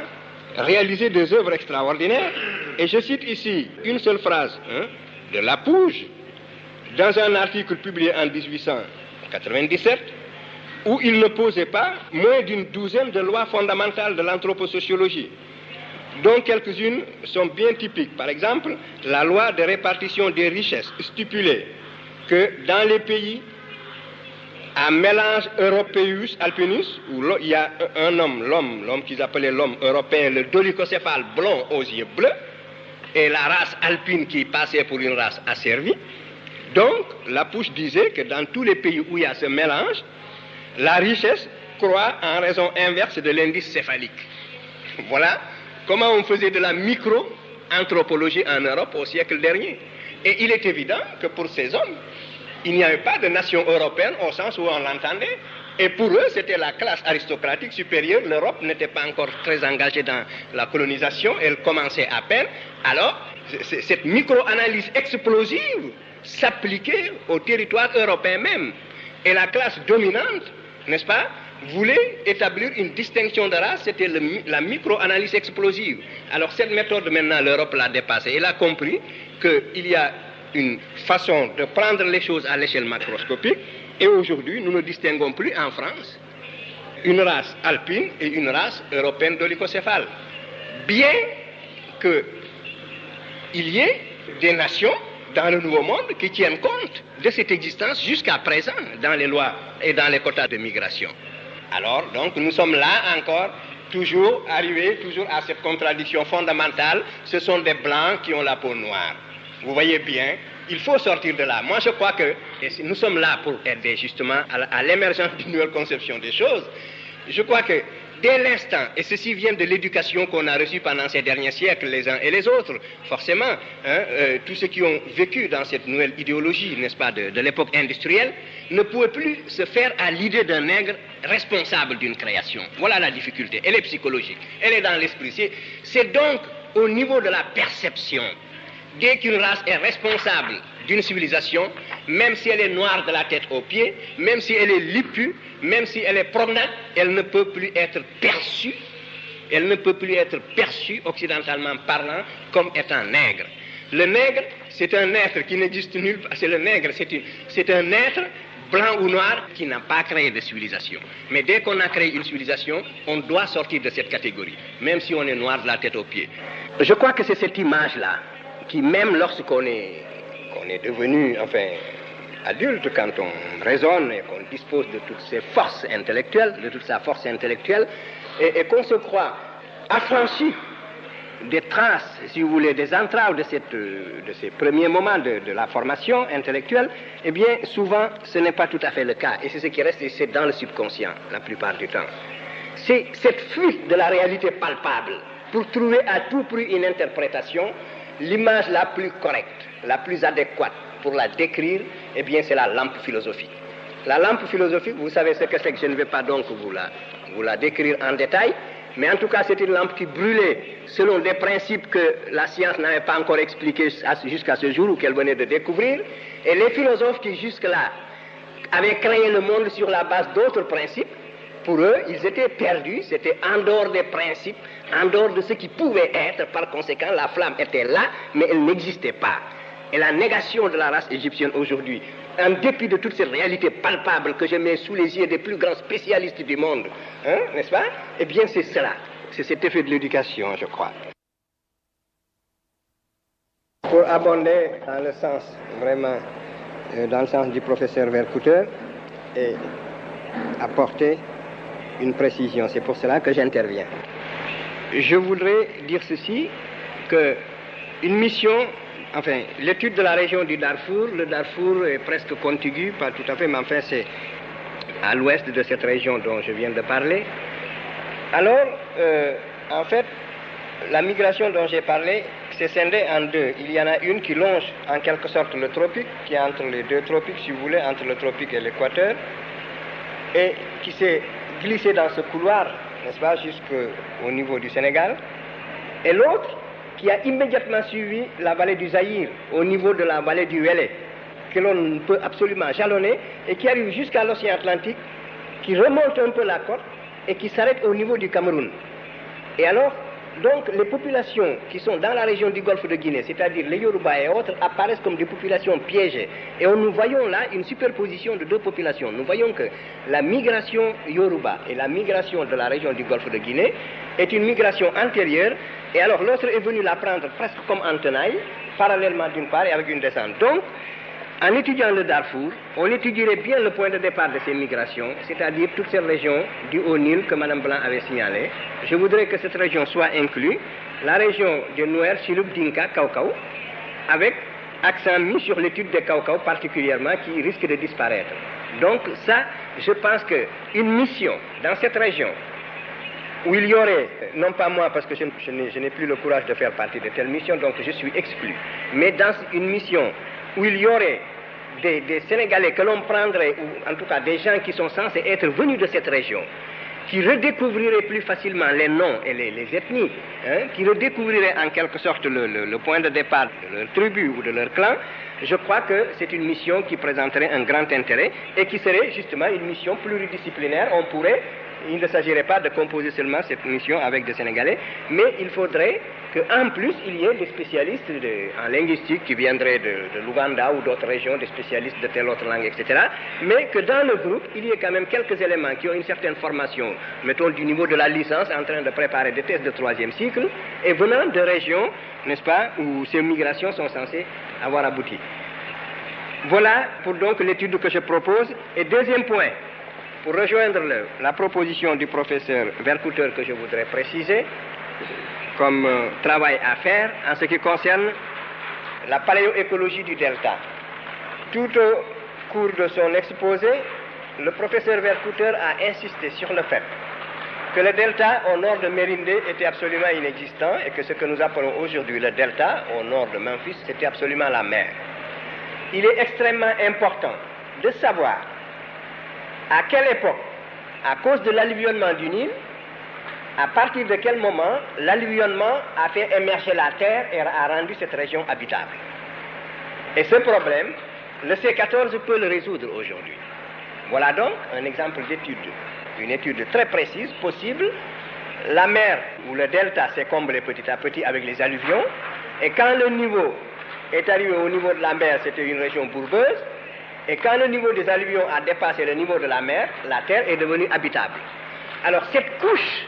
réalisé des œuvres extraordinaires. Et je cite ici une seule phrase de Lapouge, dans un article publié en 1897, où il ne posait pas moins d'une douzaine de lois fondamentales de l'anthroposociologie, dont quelques-unes sont bien typiques. Par exemple, la loi de répartition des richesses stipulait que dans les pays à mélange européus alpinus, où il y a un homme, l'homme qu'ils appelaient l'homme européen, le dolichocéphale blond aux yeux bleus, et la race alpine qui passait pour une race asservie. Donc, Lapouche disait que dans tous les pays où il y a ce mélange, la richesse croît en raison inverse de l'indice céphalique. Voilà comment on faisait de la micro-anthropologie en Europe au siècle dernier. Et il est évident que pour ces hommes, il n'y avait pas de nation européenne au sens où on l'entendait. Et pour eux, c'était la classe aristocratique supérieure. L'Europe n'était pas encore très engagée dans la colonisation. Elle commençait à peine. Alors, cette micro-analyse explosive s'appliquait au territoire européen même. Et la classe dominante, n'est-ce pas, voulait établir une distinction de race. C'était la micro-analyse explosive. Alors cette méthode, maintenant, l'Europe l'a dépassée. Elle a compris qu'il y a une façon de prendre les choses à l'échelle macroscopique. Et aujourd'hui, nous ne distinguons plus en France une race alpine et une race européenne dolichocéphale. Bien qu'il y ait des nations dans le Nouveau Monde qui tiennent compte de cette existence jusqu'à présent dans les lois et dans les quotas de migration. Alors, donc, nous sommes là encore, toujours arrivés à cette contradiction fondamentale. Ce sont des Blancs qui ont la peau noire. Vous voyez bien Il faut sortir de là. Moi, je crois que nous sommes là pour aider justement à l'émergence d'une nouvelle conception des choses. Je crois que dès l'instant, et ceci vient de l'éducation qu'on a reçue pendant ces derniers siècles, les uns et les autres, forcément, tous ceux qui ont vécu dans cette nouvelle idéologie, n'est-ce pas, de l'époque industrielle, ne pouvaient plus se faire à l'idée d'un nègre responsable d'une création. Voilà la difficulté. Elle est psychologique, elle est dans l'esprit. C'est donc au niveau de la perception. Dès qu'une race est responsable d'une civilisation, même si elle est noire de la tête aux pieds, même si elle est lipue, même si elle est promenade, elle ne peut plus être perçue, occidentalement parlant, comme étant nègre. Le nègre, c'est un être qui n'existe nulle part. C'est le nègre, c'est un être blanc ou noir qui n'a pas créé de civilisation. Mais dès qu'on a créé une civilisation, on doit sortir de cette catégorie, même si on est noir de la tête aux pieds. Je crois que c'est cette image-là qui, même lorsqu'on est devenu, adulte, quand on raisonne et qu'on dispose de toutes ses forces intellectuelles, de toute sa force intellectuelle, et qu'on se croit affranchi des traces, si vous voulez, des entraves de ces premiers moments de la formation intellectuelle, eh bien, souvent, ce n'est pas tout à fait le cas. Et c'est ce qui reste, et c'est dans le subconscient, la plupart du temps. C'est cette fuite de la réalité palpable pour trouver à tout prix une interprétation, l'image la plus correcte, la plus adéquate pour la décrire, eh bien, c'est la lampe philosophique. La lampe philosophique, vous savez ce que c'est, que je ne vais pas donc vous la décrire en détail, mais en tout cas, c'est une lampe qui brûlait selon des principes que la science n'avait pas encore expliqués jusqu'à ce jour, ou qu'elle venait de découvrir, et les philosophes qui jusque-là avaient créé le monde sur la base d'autres principes, pour eux, ils étaient perdus, c'était en dehors des principes, en dehors de ce qui pouvait être. Par conséquent, la flamme était là, mais elle n'existait pas. Et la négation de la race égyptienne aujourd'hui, en dépit de toute cette réalité palpable que je mets sous les yeux des plus grands spécialistes du monde, n'est-ce pas? Eh bien, c'est cela. C'est cet effet de l'éducation, je crois. Pour abonder dans le sens, vraiment, dans le sens du professeur Vercouter, et apporter une précision. C'est pour cela que j'interviens. Je voudrais dire ceci, que une mission, l'étude de la région du Darfour, le Darfour est presque contigu, pas tout à fait, mais c'est à l'ouest de cette région dont je viens de parler. Alors, la migration dont j'ai parlé, c'est scindé en deux. Il y en a une qui longe en quelque sorte le tropique, qui est entre les deux tropiques, si vous voulez, entre le tropique et l'équateur, et qui s'est glissée dans ce couloir, n'est-ce pas, jusqu'au niveau du Sénégal, et l'autre qui a immédiatement suivi la vallée du Zaïre, au niveau de la vallée du Wélé, que l'on peut absolument jalonner, et qui arrive jusqu'à l'océan Atlantique, qui remonte un peu la côte, et qui s'arrête au niveau du Cameroun. Et alors, donc, les populations qui sont dans la région du golfe de Guinée, c'est-à-dire les Yoruba et autres, apparaissent comme des populations piégées. Et nous voyons là une superposition de deux populations. Nous voyons que la migration Yoruba et la migration de la région du golfe de Guinée est une migration antérieure, et alors l'autre est venu la prendre presque comme en tenaille, parallèlement d'une part et avec une descente. Donc, en étudiant le Darfour, on étudierait bien le point de départ de ces migrations, c'est-à-dire toute cette région du Haut-Nil que Mme Blanc avait signalée. Je voudrais que cette région soit inclue, la région de Nouer, Chilub, Dinka, Kaukau, avec accent mis sur l'étude des Kaukau particulièrement qui risque de disparaître. Donc ça, je pense qu'une mission dans cette région, où il y aurait, non pas moi parce que je n'ai plus le courage de faire partie de telle mission, donc je suis exclu, mais dans une mission où il y aurait des Sénégalais que l'on prendrait, ou en tout cas des gens qui sont censés être venus de cette région, qui redécouvriraient plus facilement les noms et les ethnies, qui redécouvriraient en quelque sorte le point de départ de leur tribu ou de leur clan, je crois que c'est une mission qui présenterait un grand intérêt et qui serait justement une mission pluridisciplinaire. Il ne s'agirait pas de composer seulement cette mission avec des Sénégalais, mais il faudrait qu'en plus, il y ait des spécialistes en linguistique qui viendraient de l'Ouganda ou d'autres régions, des spécialistes de telle autre langue, etc. Mais que dans le groupe, il y ait quand même quelques éléments qui ont une certaine formation, mettons du niveau de la licence, en train de préparer des thèses de 3e cycle, et venant de régions, n'est-ce pas, où ces migrations sont censées avoir abouti. Voilà pour donc l'étude que je propose. Et deuxième point, pour rejoindre la proposition du professeur Vercouter que je voudrais préciser comme travail à faire en ce qui concerne la paléoécologie du delta. Tout au cours de son exposé, le professeur Vercouter a insisté sur le fait que le delta au nord de Mérindé était absolument inexistant et que ce que nous appelons aujourd'hui le delta au nord de Memphis, c'était absolument la mer. Il est extrêmement important de savoir à quelle époque, à cause de l'alluvionnement du Nil, à partir de quel moment l'alluvionnement a fait émerger la terre et a rendu cette région habitable. Et ce problème, le C14 peut le résoudre aujourd'hui. Voilà donc un exemple d'étude, une étude très précise, possible. La mer ou le delta s'est comblé petit à petit avec les alluvions, et quand le niveau est arrivé au niveau de la mer, c'était une région bourbeuse, et quand le niveau des alluvions a dépassé le niveau de la mer, la terre est devenue habitable. Alors cette couche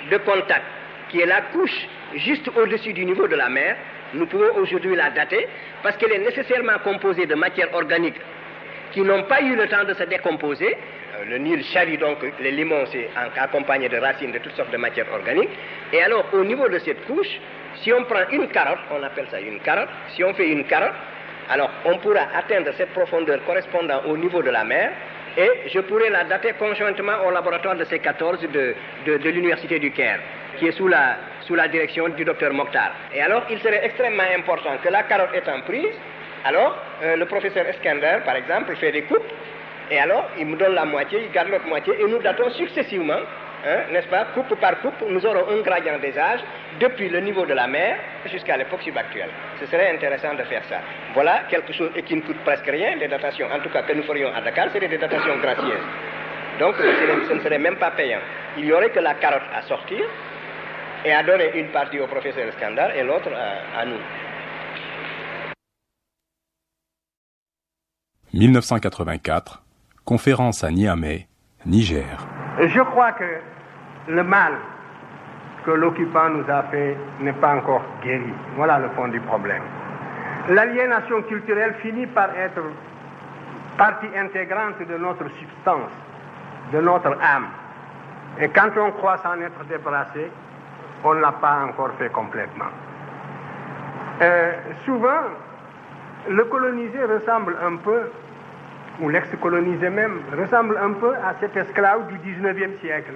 de contact, qui est la couche juste au-dessus du niveau de la mer, nous pouvons aujourd'hui la dater, parce qu'elle est nécessairement composée de matières organiques qui n'ont pas eu le temps de se décomposer. Le Nil charrie donc les limons, c'est accompagné de racines de toutes sortes de matières organiques. Et alors, au niveau de cette couche, si on prend une carotte, on appelle ça une carotte, si on fait une carotte, alors on pourra atteindre cette profondeur correspondant au niveau de la mer, et je pourrais la dater conjointement au laboratoire de C14 de l'Université du Caire, qui est sous la direction du docteur Mokhtar. Et alors, il serait extrêmement important que la carotte étant prise, alors le professeur Eskender, par exemple, fait des coupes, et alors il me donne la moitié, il garde l'autre moitié, et nous datons successivement, n'est-ce pas, coupe par coupe, nous aurons un gradient des âges depuis le niveau de la mer jusqu'à l'époque subactuelle. Ce serait intéressant de faire ça. Voilà quelque chose qui ne coûte presque rien, des datations, en tout cas que nous ferions à Dakar, c'est des datations gracieuses. Donc ce ne serait même pas payant. Il n'y aurait que la carotte à sortir et à donner une partie au professeur Eskender et l'autre à nous. 1984, conférence à Niamey, Niger. Je crois que le mal que l'occupant nous a fait n'est pas encore guéri. Voilà le fond du problème. L'aliénation culturelle finit par être partie intégrante de notre substance, de notre âme. Et quand on croit s'en être débarrassé, on ne l'a pas encore fait complètement. Souvent, le colonisé ressemble un peu, ou l'ex-colonisé même, ressemble un peu à cet esclave du 19e siècle,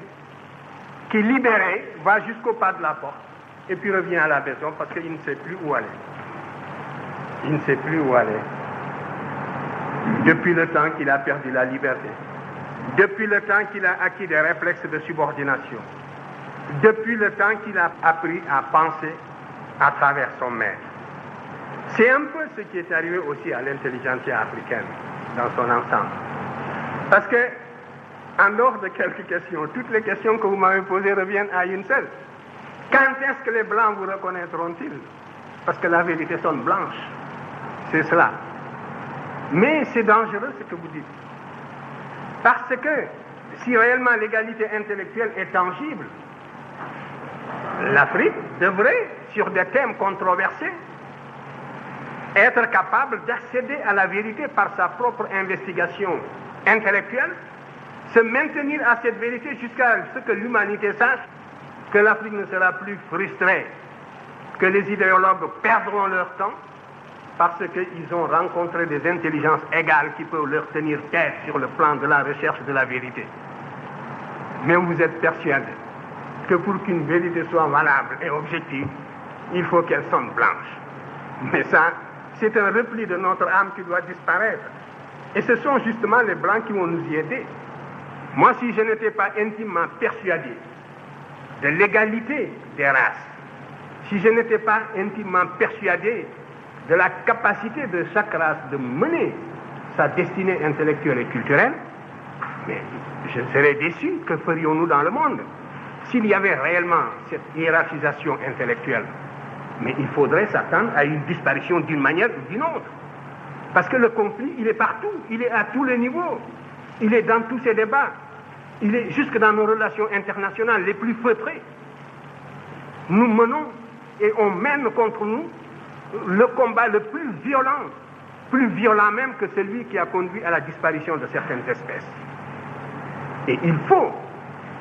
qui libéré va jusqu'au pas de la porte, et puis revient à la maison parce qu'il ne sait plus où aller. Il ne sait plus où aller. Depuis le temps qu'il a perdu la liberté, depuis le temps qu'il a acquis des réflexes de subordination, depuis le temps qu'il a appris à penser à travers son maître. C'est un peu ce qui est arrivé aussi à l'intelligentsia africaine dans son ensemble. Parce que, en dehors de quelques questions, toutes les questions que vous m'avez posées reviennent à une seule. Quand est-ce que les Blancs vous reconnaîtront-ils? Parce que la vérité sonne blanche. C'est cela. Mais c'est dangereux ce que vous dites. Parce que si réellement l'égalité intellectuelle est tangible, l'Afrique devrait, sur des thèmes controversés, être capable d'accéder à la vérité par sa propre investigation intellectuelle, se maintenir à cette vérité jusqu'à ce que l'humanité sache que l'Afrique ne sera plus frustrée, que les idéologues perdront leur temps parce qu'ils ont rencontré des intelligences égales qui peuvent leur tenir tête sur le plan de la recherche de la vérité. Mais vous êtes persuadé que pour qu'une vérité soit valable et objective, il faut qu'elle sonne blanche. Mais ça, c'est un repli de notre âme qui doit disparaître. Et ce sont justement les Blancs qui vont nous y aider. Moi, si je n'étais pas intimement persuadé de l'égalité des races, si je n'étais pas intimement persuadé de la capacité de chaque race de mener sa destinée intellectuelle et culturelle, mais je serais déçu. Que ferions-nous dans le monde s'il y avait réellement cette hiérarchisation intellectuelle? Mais il faudrait s'attendre à une disparition d'une manière ou d'une autre. Parce que le conflit, il est partout, il est à tous les niveaux, il est dans tous ces débats, il est jusque dans nos relations internationales les plus feutrées. Nous menons et on mène contre nous le combat le plus violent même que celui qui a conduit à la disparition de certaines espèces. Et il faut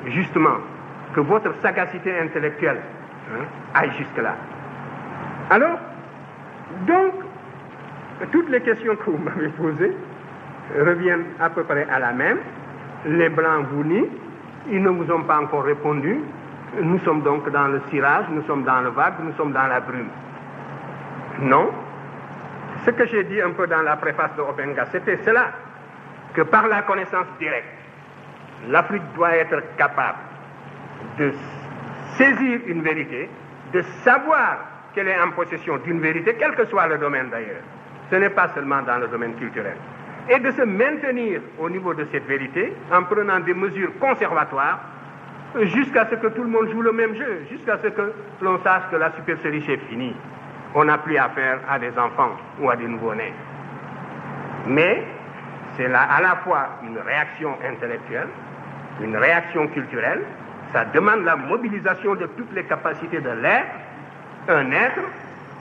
justement que votre sagacité intellectuelle aille jusque-là. Alors, donc, toutes les questions que vous m'avez posées reviennent à peu près à la même. Les Blancs vous nient, ils ne vous ont pas encore répondu. Nous sommes donc dans le cirage, nous sommes dans le vague, nous sommes dans la brume. Non. Ce que j'ai dit un peu dans la préface de Obenga, c'était cela, que par la connaissance directe, l'Afrique doit être capable de saisir une vérité, de savoir qu'elle est en possession d'une vérité, quel que soit le domaine d'ailleurs. Ce n'est pas seulement dans le domaine culturel. Et de se maintenir au niveau de cette vérité en prenant des mesures conservatoires jusqu'à ce que tout le monde joue le même jeu, jusqu'à ce que l'on sache que la supercherie est finie. On n'a plus affaire à des enfants ou à des nouveau-nés. Mais c'est là à la fois une réaction intellectuelle, une réaction culturelle. Ça demande la mobilisation de toutes les capacités de l'être, un être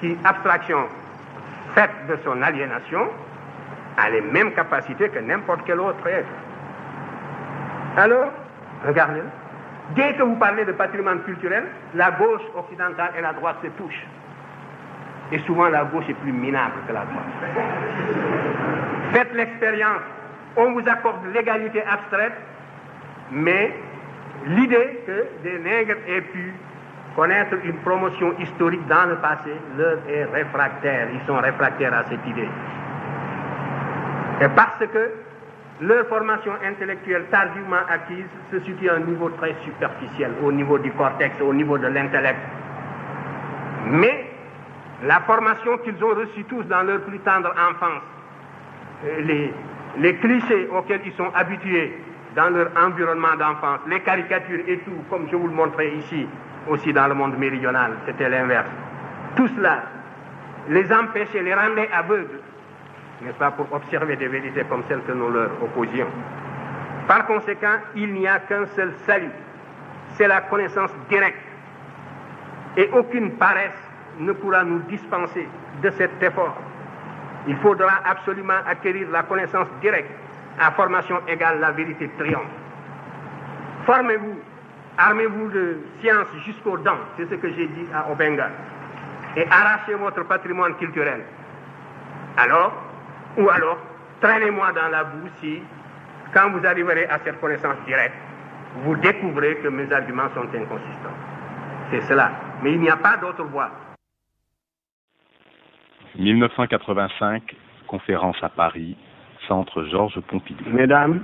qui, abstraction faite de son aliénation, a les mêmes capacités que n'importe quel autre être. Alors, regardez, dès que vous parlez de patrimoine culturel, la gauche occidentale et la droite se touchent. Et souvent, la gauche est plus minable que la droite. Faites l'expérience. On vous accorde l'égalité abstraite, mais l'idée que des nègres aient pu connaître une promotion historique dans le passé leur est réfractaire. Ils sont réfractaires à cette idée. Et parce que leur formation intellectuelle tardivement acquise se situe à un niveau très superficiel, au niveau du cortex, au niveau de l'intellect. Mais la formation qu'ils ont reçue tous dans leur plus tendre enfance, les clichés auxquels ils sont habitués dans leur environnement d'enfance, les caricatures et tout, comme je vous le montrais ici, aussi dans le monde méridional, c'était l'inverse. Tout cela les empêchait, les rendait aveugles, n'est-ce pas, pour observer des vérités comme celles que nous leur opposions. Par conséquent, il n'y a qu'un seul salut, c'est la connaissance directe. Et aucune paresse ne pourra nous dispenser de cet effort. Il faudra absolument acquérir la connaissance directe. À formation égale, la vérité triomphe. Formez-vous, armez-vous de science jusqu'aux dents, c'est ce que j'ai dit à Obenga, et arrachez votre patrimoine culturel. Alors, traînez-moi dans la boue si, quand vous arriverez à cette connaissance directe, vous découvrez que mes arguments sont inconsistants. C'est cela. Mais il n'y a pas d'autre voie. 1985, conférence à Paris, Centre Georges Pompidou. Mesdames,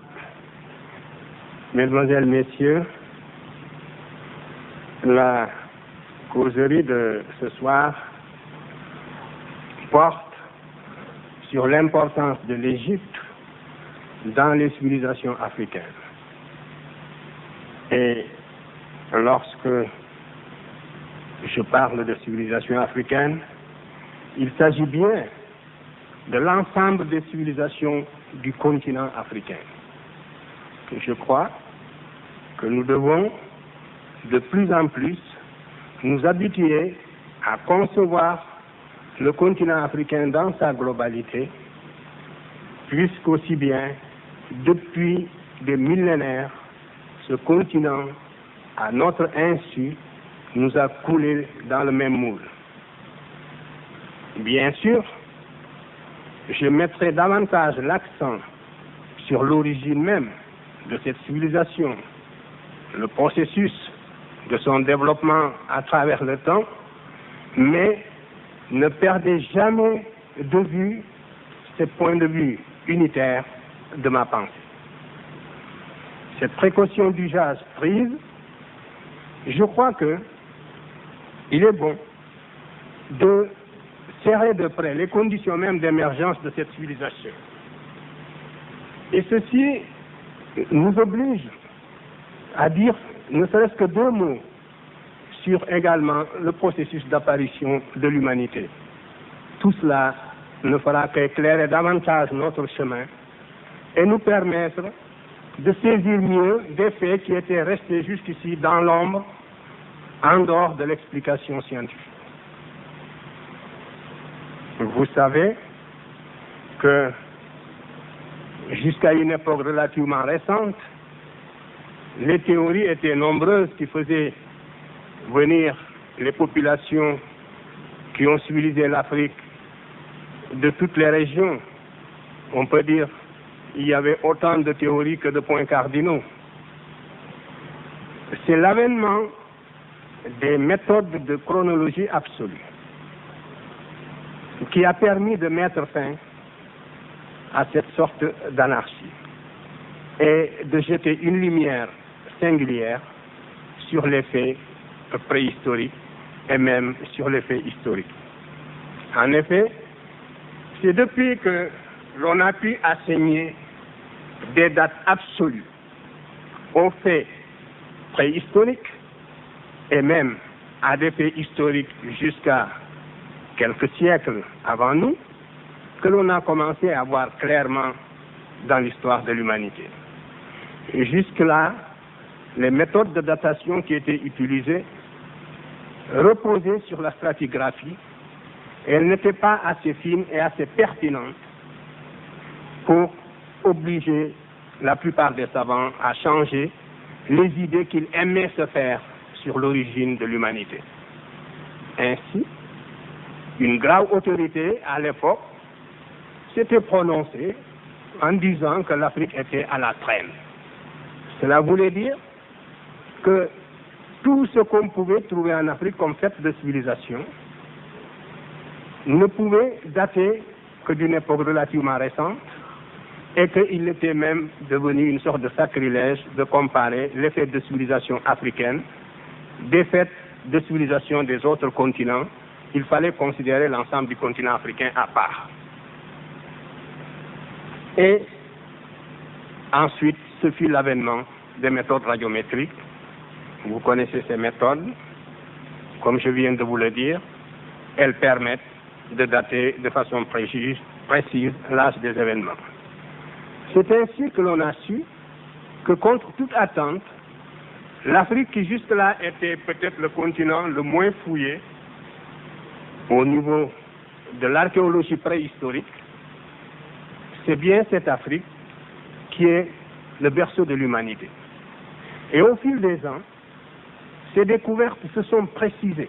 Mesdemoiselles, Messieurs, la causerie de ce soir porte sur l'importance de l'Égypte dans les civilisations africaines. Et lorsque je parle de civilisation africaine, il s'agit bien de l'ensemble des civilisations du continent africain. Je crois que nous devons de plus en plus nous habituer à concevoir le continent africain dans sa globalité, puisqu'aussi bien, depuis des millénaires, ce continent, à notre insu, nous a coulé dans le même moule. Bien sûr, je mettrai davantage l'accent sur l'origine même de cette civilisation, le processus de son développement à travers le temps, mais ne perdez jamais de vue ces points de vue unitaires de ma pensée. Cette précaution d'usage prise, je crois que il est bon de serrer de près les conditions même d'émergence de cette civilisation. Et ceci nous oblige à dire ne serait-ce que deux mots sur également le processus d'apparition de l'humanité. Tout cela ne fera qu'éclairer davantage notre chemin et nous permettre de saisir mieux des faits qui étaient restés jusqu'ici dans l'ombre, en dehors de l'explication scientifique. Vous savez que jusqu'à une époque relativement récente, les théories étaient nombreuses qui faisaient venir les populations qui ont civilisé l'Afrique de toutes les régions. On peut dire qu'il y avait autant de théories que de points cardinaux. C'est l'avènement des méthodes de chronologie absolue qui a permis de mettre fin à cette sorte d'anarchie et de jeter une lumière singulière sur les faits préhistoriques et même sur les faits historiques. En effet, c'est depuis que l'on a pu assigner des dates absolues aux faits préhistoriques et même à des faits historiques jusqu'à quelques siècles avant nous, que l'on a commencé à voir clairement dans l'histoire de l'humanité. Et jusque-là, les méthodes de datation qui étaient utilisées reposaient sur la stratigraphie et elles n'étaient pas assez fines et assez pertinentes pour obliger la plupart des savants à changer les idées qu'ils aimaient se faire sur l'origine de l'humanité. Ainsi, une grave autorité à l'époque s'était prononcée en disant que l'Afrique était à la traîne. Cela voulait dire que tout ce qu'on pouvait trouver en Afrique comme fait de civilisation ne pouvait dater que d'une époque relativement récente et qu'il était même devenu une sorte de sacrilège de comparer les faits de civilisation africaine des faits de civilisation des autres continents. Il fallait considérer l'ensemble du continent africain à part. Et ensuite, ce fut l'avènement des méthodes radiométriques. Vous connaissez ces méthodes. Comme je viens de vous le dire, elles permettent de dater de façon précise l'âge des événements. C'est ainsi que l'on a su que contre toute attente, l'Afrique, qui jusque-là était peut-être le continent le moins fouillé au niveau de l'archéologie préhistorique, c'est bien cette Afrique qui est le berceau de l'humanité. Et au fil des ans, ces découvertes se sont précisées.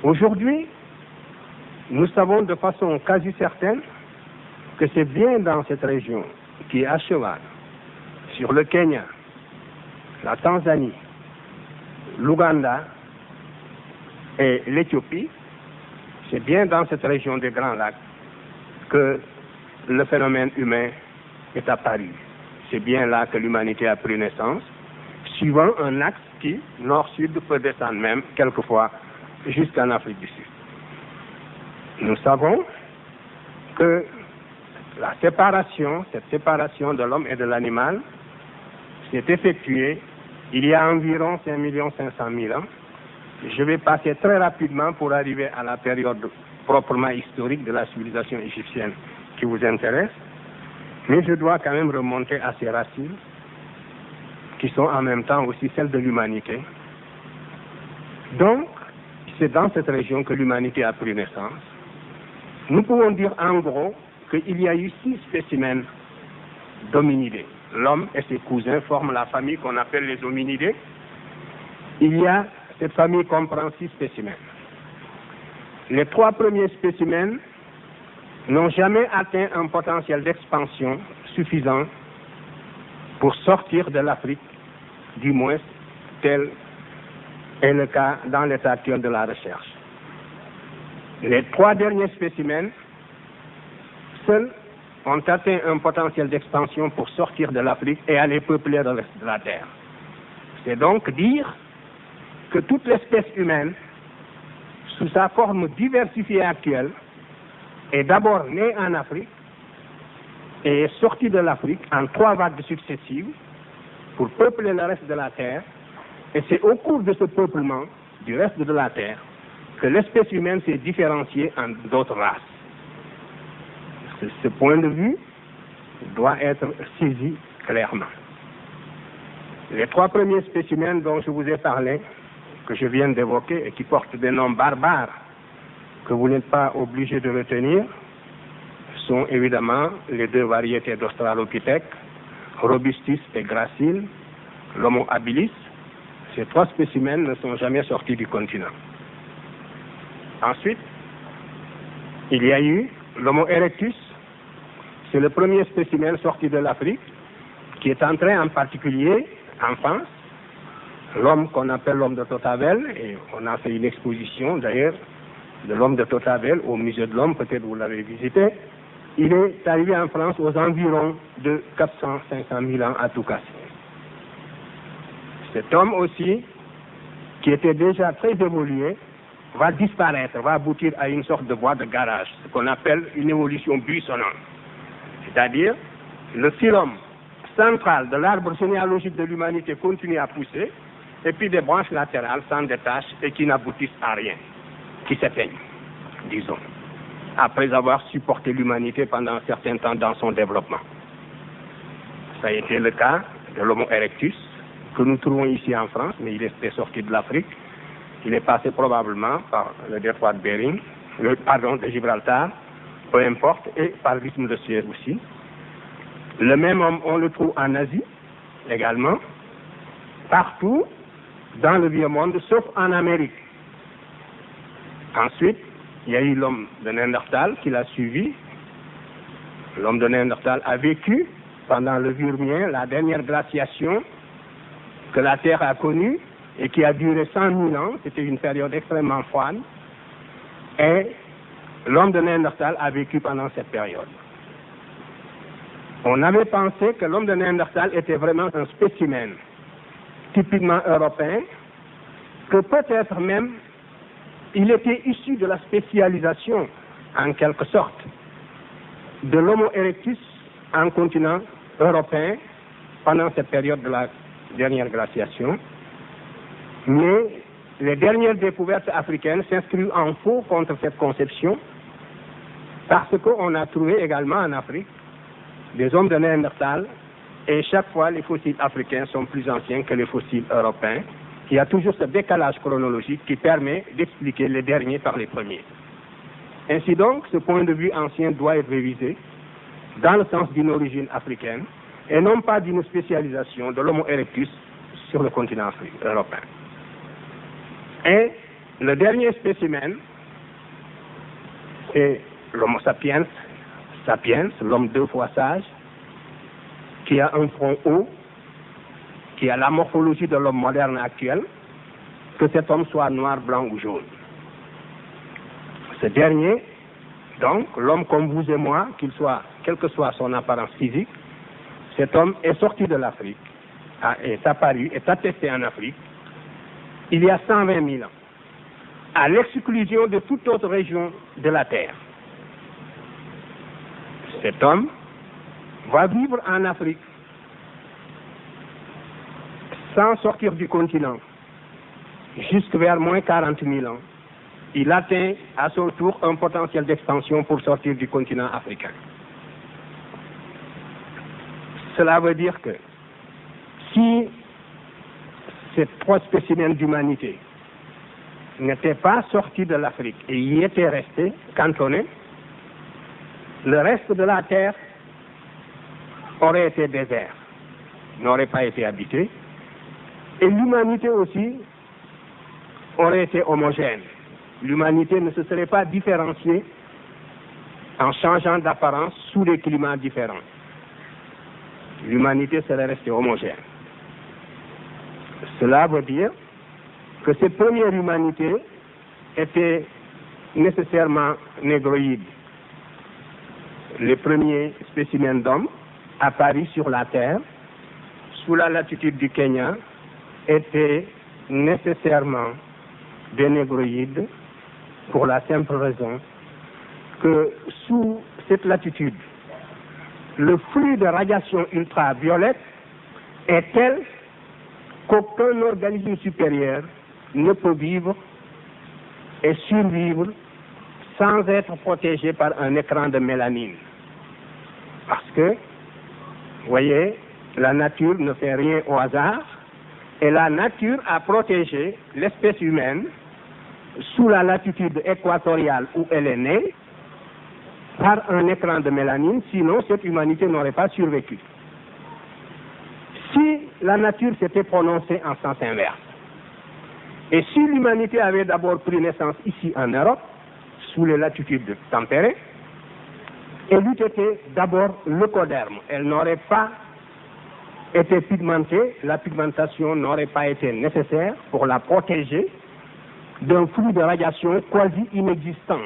Aujourd'hui, nous savons de façon quasi certaine que c'est bien dans cette région qui est à cheval sur le Kenya, la Tanzanie, l'Ouganda et l'Éthiopie, c'est bien dans cette région des Grands Lacs que le phénomène humain est apparu. C'est bien là que l'humanité a pris naissance, suivant un axe qui, nord-sud, peut descendre même quelquefois jusqu'en Afrique du Sud. Nous savons que cette séparation de l'homme et de l'animal, s'est effectuée il y a environ 5 500 000 ans. Je vais passer très rapidement pour arriver à la période proprement historique de la civilisation égyptienne qui vous intéresse, mais je dois quand même remonter à ses racines, qui sont en même temps aussi celles de l'humanité. Donc, c'est dans cette région que l'humanité a pris naissance. Nous pouvons dire en gros qu'il y a eu 6 spécimens d'hominidés. L'homme et ses cousins forment la famille qu'on appelle les hominidés. Cette famille comprend 6 spécimens. Les 3 premiers spécimens n'ont jamais atteint un potentiel d'expansion suffisant pour sortir de l'Afrique, du moins tel est le cas dans l'état actuel de la recherche. Les 3 derniers spécimens seuls ont atteint un potentiel d'expansion pour sortir de l'Afrique et aller peupler le reste de la Terre. C'est donc dire que toute l'espèce humaine, sous sa forme diversifiée actuelle, est d'abord née en Afrique et est sortie de l'Afrique en 3 vagues successives pour peupler le reste de la Terre. Et c'est au cours de ce peuplement du reste de la Terre que l'espèce humaine s'est différenciée en d'autres races. Ce point de vue doit être saisi clairement. Les 3 premiers spécimens dont je vous ai parlé, que je viens d'évoquer et qui portent des noms barbares que vous n'êtes pas obligé de retenir, sont évidemment les 2 variétés d'Australopithèque, Robustus et Gracile, l'Homo habilis. Ces 3 spécimens ne sont jamais sortis du continent. Ensuite, Il y a eu l'Homo erectus, c'est le premier spécimen sorti de l'Afrique, qui est entré en particulier en France. L'homme qu'on appelle l'homme de Totavel, et on a fait une exposition d'ailleurs de l'homme de Totavel au musée de l'homme, peut-être vous l'avez visité. Il est arrivé en France aux environs de 400-500 000 ans à tout casser. Cet homme aussi, qui était déjà très évolué, va disparaître, va aboutir à une sorte de voie de garage, ce qu'on appelle une évolution buissonnante. C'est-à-dire, le phylum central de l'arbre généalogique de l'humanité continue à pousser, et puis des branches latérales s'en détachent et qui n'aboutissent à rien, qui s'éteignent, disons, après avoir supporté l'humanité pendant un certain temps dans son développement. Ça a été le cas de l'Homo erectus, que nous trouvons ici en France, mais il était sorti de l'Afrique. Il est passé probablement par le détroit de Bering, de Gibraltar, peu importe, et par l'isthme de Suez aussi. Le même homme, on le trouve en Asie également, partout dans le vieux monde, sauf en Amérique. Ensuite, il y a eu l'homme de Néandertal qui l'a suivi. L'homme de Néandertal a vécu pendant le Vurmien, la dernière glaciation que la Terre a connue et qui a duré 100 000 ans. C'était une période extrêmement froide. Et l'homme de Néandertal a vécu pendant cette période. On avait pensé que l'homme de Néandertal était vraiment un spécimen typiquement européen, que peut-être même il était issu de la spécialisation, en quelque sorte, de l'Homo erectus en continent européen pendant cette période de la dernière glaciation. Mais les dernières découvertes africaines s'inscrivent en faux contre cette conception, parce qu'on a trouvé également en Afrique des hommes de Néandertal, et chaque fois les fossiles africains sont plus anciens que les fossiles européens. Il y a toujours ce décalage chronologique qui permet d'expliquer les derniers par les premiers. Ainsi donc, ce point de vue ancien doit être révisé dans le sens d'une origine africaine et non pas d'une spécialisation de l'Homo erectus sur le continent européen. Et le dernier spécimen, c'est l'Homo sapiens, l'homme 2 fois sage, qui a un front haut, qui a la morphologie de l'homme moderne actuel, que cet homme soit noir, blanc ou jaune. Ce dernier, donc, l'homme comme vous et moi, quelle que soit son apparence physique, cet homme est sorti de l'Afrique, est apparu, est attesté en Afrique, il y a 120 000 ans, à l'exclusion de toute autre région de la Terre. Cet homme va vivre en Afrique sans sortir du continent jusque vers moins 40 000 ans. Il atteint à son tour un potentiel d'expansion pour sortir du continent africain. Cela veut dire que si ces 3 spécimens d'humanité n'étaient pas sortis de l'Afrique et y étaient restés cantonnés, le reste de la Terre aurait été désert, n'aurait pas été habité, et l'humanité aussi aurait été homogène. L'humanité ne se serait pas différenciée en changeant d'apparence sous des climats différents. L'humanité serait restée homogène. Cela veut dire que cette première humanité était nécessairement négroïde. Les premiers spécimens d'hommes apparus sur la Terre, sous la latitude du Kenya, étaient nécessairement des négroïdes pour la simple raison que sous cette latitude, le flux de radiation ultraviolette est tel qu'aucun organisme supérieur ne peut vivre et survivre sans être protégé par un écran de mélanine. Parce que, vous voyez, la nature ne fait rien au hasard, et la nature a protégé l'espèce humaine sous la latitude équatoriale où elle est née par un écran de mélanine, sinon cette humanité n'aurait pas survécu. Si la nature s'était prononcée en sens inverse, et si l'humanité avait d'abord pris naissance ici en Europe, sous les latitudes tempérées, elle eût été d'abord leucoderme. Elle n'aurait pas été pigmentée, la pigmentation n'aurait pas été nécessaire pour la protéger d'un flux de radiation quasi inexistant.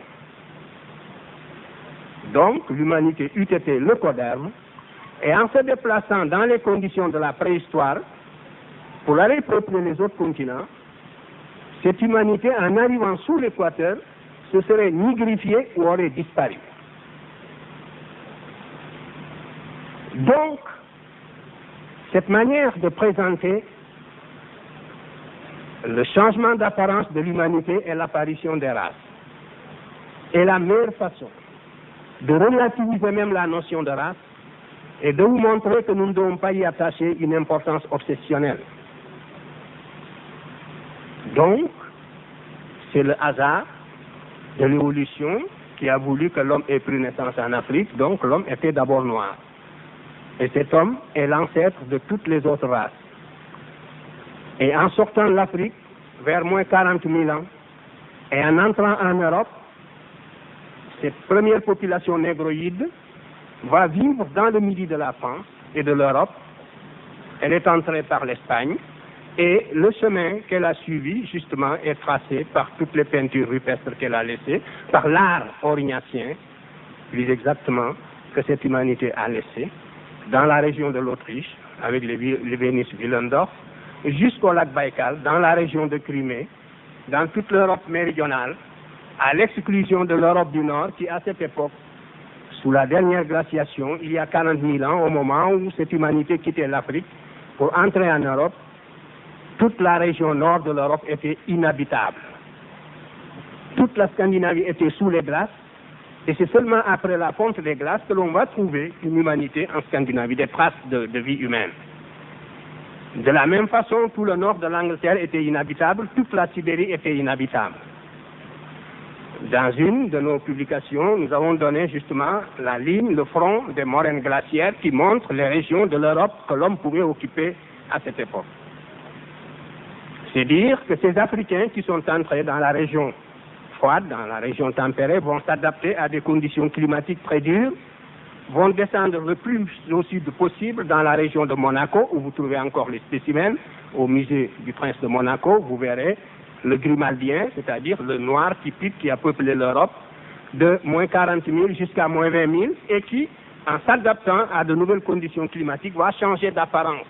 Donc, l'humanité eût été leucoderme, et en se déplaçant dans les conditions de la préhistoire, pour aller peupler les autres continents, cette humanité, en arrivant sous l'équateur, se serait nigrifiée ou aurait disparu. Donc, cette manière de présenter le changement d'apparence de l'humanité et l'apparition des races est la meilleure façon de relativiser même la notion de race et de vous montrer que nous ne devons pas y attacher une importance obsessionnelle. Donc, c'est le hasard de l'évolution qui a voulu que l'homme ait pris naissance en Afrique, donc l'homme était d'abord noir. Et cet homme est l'ancêtre de toutes les autres races. Et en sortant de l'Afrique, vers moins 40 000 ans, et en entrant en Europe, cette première population négroïde va vivre dans le midi de la France et de l'Europe. Elle est entrée par l'Espagne, et le chemin qu'elle a suivi, justement, est tracé par toutes les peintures rupestres qu'elle a laissées, par l'art aurignacien, plus exactement, que cette humanité a laissé, dans la région de l'Autriche, avec les Vénus Willendorf, jusqu'au lac Baïkal, dans la région de Crimée, dans toute l'Europe méridionale, à l'exclusion de l'Europe du Nord, qui à cette époque, sous la dernière glaciation, il y a 40 000 ans, au moment où cette humanité quittait l'Afrique pour entrer en Europe, toute la région nord de l'Europe était inhabitable. Toute la Scandinavie était sous les glaces, et c'est seulement après la fonte des glaces que l'on va trouver une humanité en Scandinavie, des traces de vie humaine. De la même façon, tout le nord de l'Angleterre était inhabitable, toute la Sibérie était inhabitable. Dans une de nos publications, nous avons donné justement la ligne, le front des moraines glaciaires qui montre les régions de l'Europe que l'homme pouvait occuper à cette époque. C'est dire que ces Africains qui sont entrés dans la région froide, dans la région tempérée, vont s'adapter à des conditions climatiques très dures, vont descendre le plus au sud possible dans la région de Monaco, où vous trouvez encore les spécimens, au musée du Prince de Monaco, vous verrez le grimaldien, c'est-à-dire le noir typique qui a peuplé l'Europe, de moins 40 000 jusqu'à moins 20 000, et qui, en s'adaptant à de nouvelles conditions climatiques, va changer d'apparence.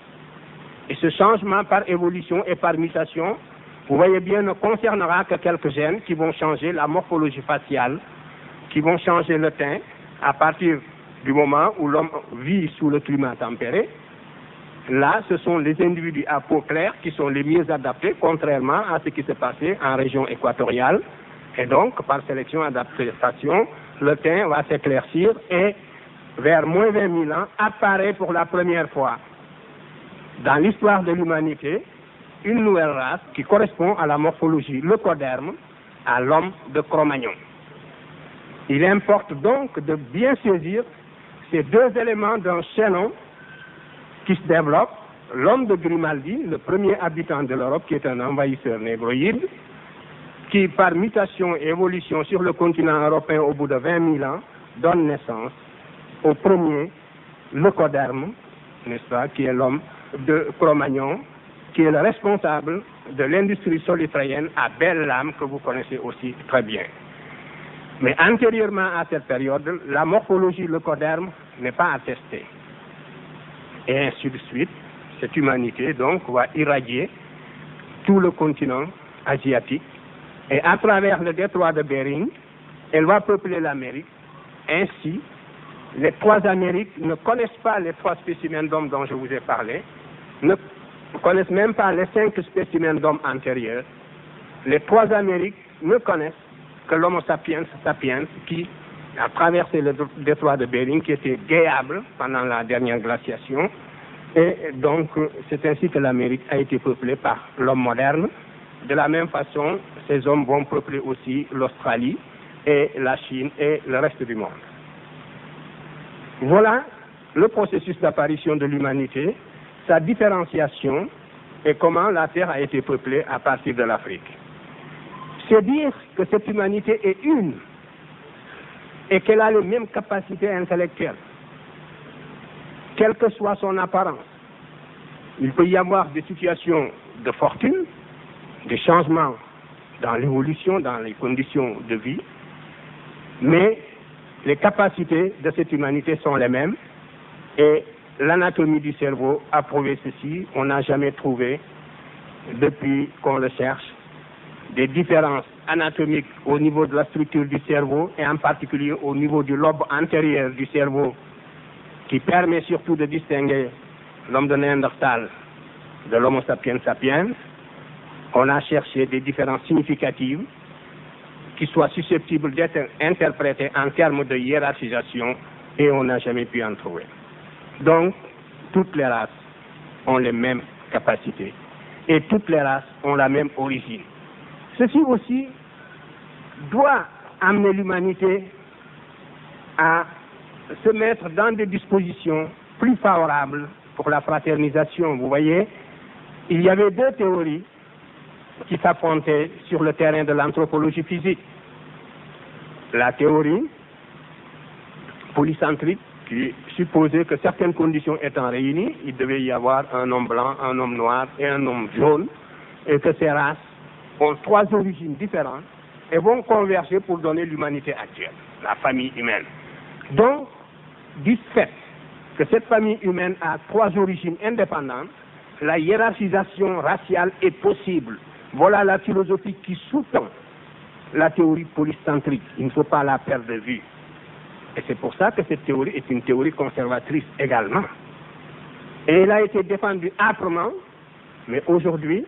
Et ce changement par évolution et par mutation, vous voyez bien, ne concernera que quelques gènes qui vont changer la morphologie faciale, qui vont changer le teint à partir du moment où l'homme vit sous le climat tempéré. Là, ce sont les individus à peau claire qui sont les mieux adaptés, contrairement à ce qui s'est passé en région équatoriale. Et donc, par sélection adaptation, le teint va s'éclaircir et, vers moins 20 000 ans, apparaît pour la première fois dans l'histoire de l'humanité une nouvelle race qui correspond à la morphologie leucoderme, à l'homme de Cro-Magnon. Il importe donc de bien saisir ces deux éléments d'un chaînon qui se développe, l'homme de Grimaldi, le premier habitant de l'Europe, qui est un envahisseur négroïde, qui par mutation et évolution sur le continent européen au bout de 20 000 ans, donne naissance au premier leucoderme, n'est-ce pas, qui est l'homme de Cro-Magnon, qui est le responsable de l'industrie solitréenne à belle lame que vous connaissez aussi très bien. Mais antérieurement à cette période, la morphologie leucoderme n'est pas attestée. Et ainsi de suite, cette humanité donc va irradier tout le continent asiatique et à travers le détroit de Bering, elle va peupler l'Amérique. Ainsi, les trois Amériques ne connaissent pas les trois spécimens d'hommes dont je vous ai parlé, ne connaissent même pas les 5 spécimens d'hommes antérieurs. Les trois Amériques ne connaissent que l'Homo sapiens sapiens qui a traversé le détroit de Bering, qui était guéable pendant la dernière glaciation. Et donc, c'est ainsi que l'Amérique a été peuplée par l'homme moderne. De la même façon, ces hommes vont peupler aussi l'Australie et la Chine et le reste du monde. Voilà le processus d'apparition de l'humanité, sa différenciation et comment la Terre a été peuplée à partir de l'Afrique. C'est dire que cette humanité est une et qu'elle a les mêmes capacités intellectuelles, quelle que soit son apparence. Il peut y avoir des situations de fortune, des changements dans l'évolution, dans les conditions de vie, mais les capacités de cette humanité sont les mêmes et l'anatomie du cerveau a prouvé ceci. On n'a jamais trouvé, depuis qu'on le cherche, des différences anatomiques au niveau de la structure du cerveau et en particulier au niveau du lobe antérieur du cerveau qui permet surtout de distinguer l'homme de Néandertal de l'Homo sapiens sapiens. On a cherché des différences significatives qui soient susceptibles d'être interprétées en termes de hiérarchisation et on n'a jamais pu en trouver. Donc, toutes les races ont les mêmes capacités et toutes les races ont la même origine. Ceci aussi doit amener l'humanité à se mettre dans des dispositions plus favorables pour la fraternisation. Vous voyez, il y avait deux théories qui s'affrontaient sur le terrain de l'anthropologie physique. La théorie polycentrique qui supposait que certaines conditions étant réunies, il devait y avoir un homme blanc, un homme noir et un homme jaune, et que ces races ont trois origines différentes et vont converger pour donner l'humanité actuelle, la famille humaine. Donc, du fait que cette famille humaine a trois origines indépendantes, la hiérarchisation raciale est possible. Voilà la philosophie qui sous-tend la théorie polycentrique. Il ne faut pas la perdre de vue. Et c'est pour ça que cette théorie est une théorie conservatrice également. Et elle a été défendue âprement, mais aujourd'hui,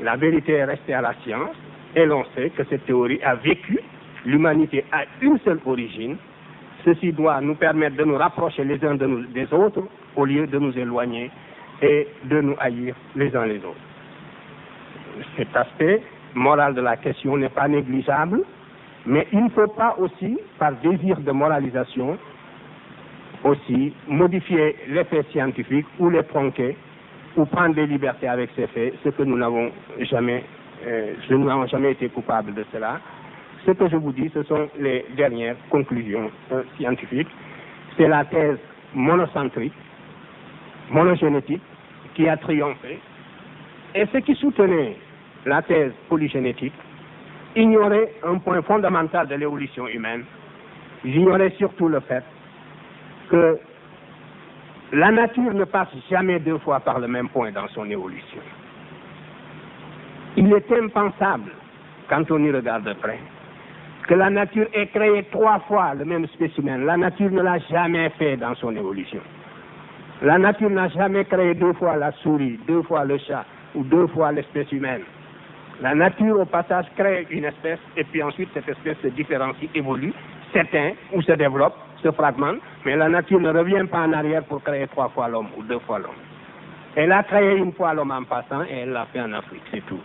la vérité est restée à la science, et l'on sait que cette théorie a vécu. L'humanité a une seule origine. Ceci doit nous permettre de nous rapprocher les uns des autres, au lieu de nous éloigner et de nous haïr les uns les autres. Cet aspect moral de la question n'est pas négligeable, mais il ne faut pas aussi, par désir de moralisation, aussi modifier les faits scientifiques ou les tronquer ou prendre des libertés avec ces faits, ce que nous n'avons jamais, je n'avons jamais été coupable de cela. Ce que je vous dis, ce sont les dernières conclusions scientifiques. C'est la thèse monocentrique, monogénétique, qui a triomphé. Et ceux qui soutenaient la thèse polygénétique ignoraient un point fondamental de l'évolution humaine. Ils ignoraient surtout le fait que la nature ne passe jamais deux fois par le même point dans son évolution. Il est impensable, quand on y regarde de près, que la nature ait créé trois fois le même spécimen. La nature ne l'a jamais fait dans son évolution. La nature n'a jamais créé deux fois la souris, deux fois le chat ou deux fois l'espèce humaine. La nature, au passage, crée une espèce et puis ensuite cette espèce se différencie, évolue, s'éteint ou se développe, se fragmente, mais la nature ne revient pas en arrière pour créer trois fois l'homme ou deux fois l'homme. Elle a créé une fois l'homme en passant et elle l'a fait en Afrique, c'est tout.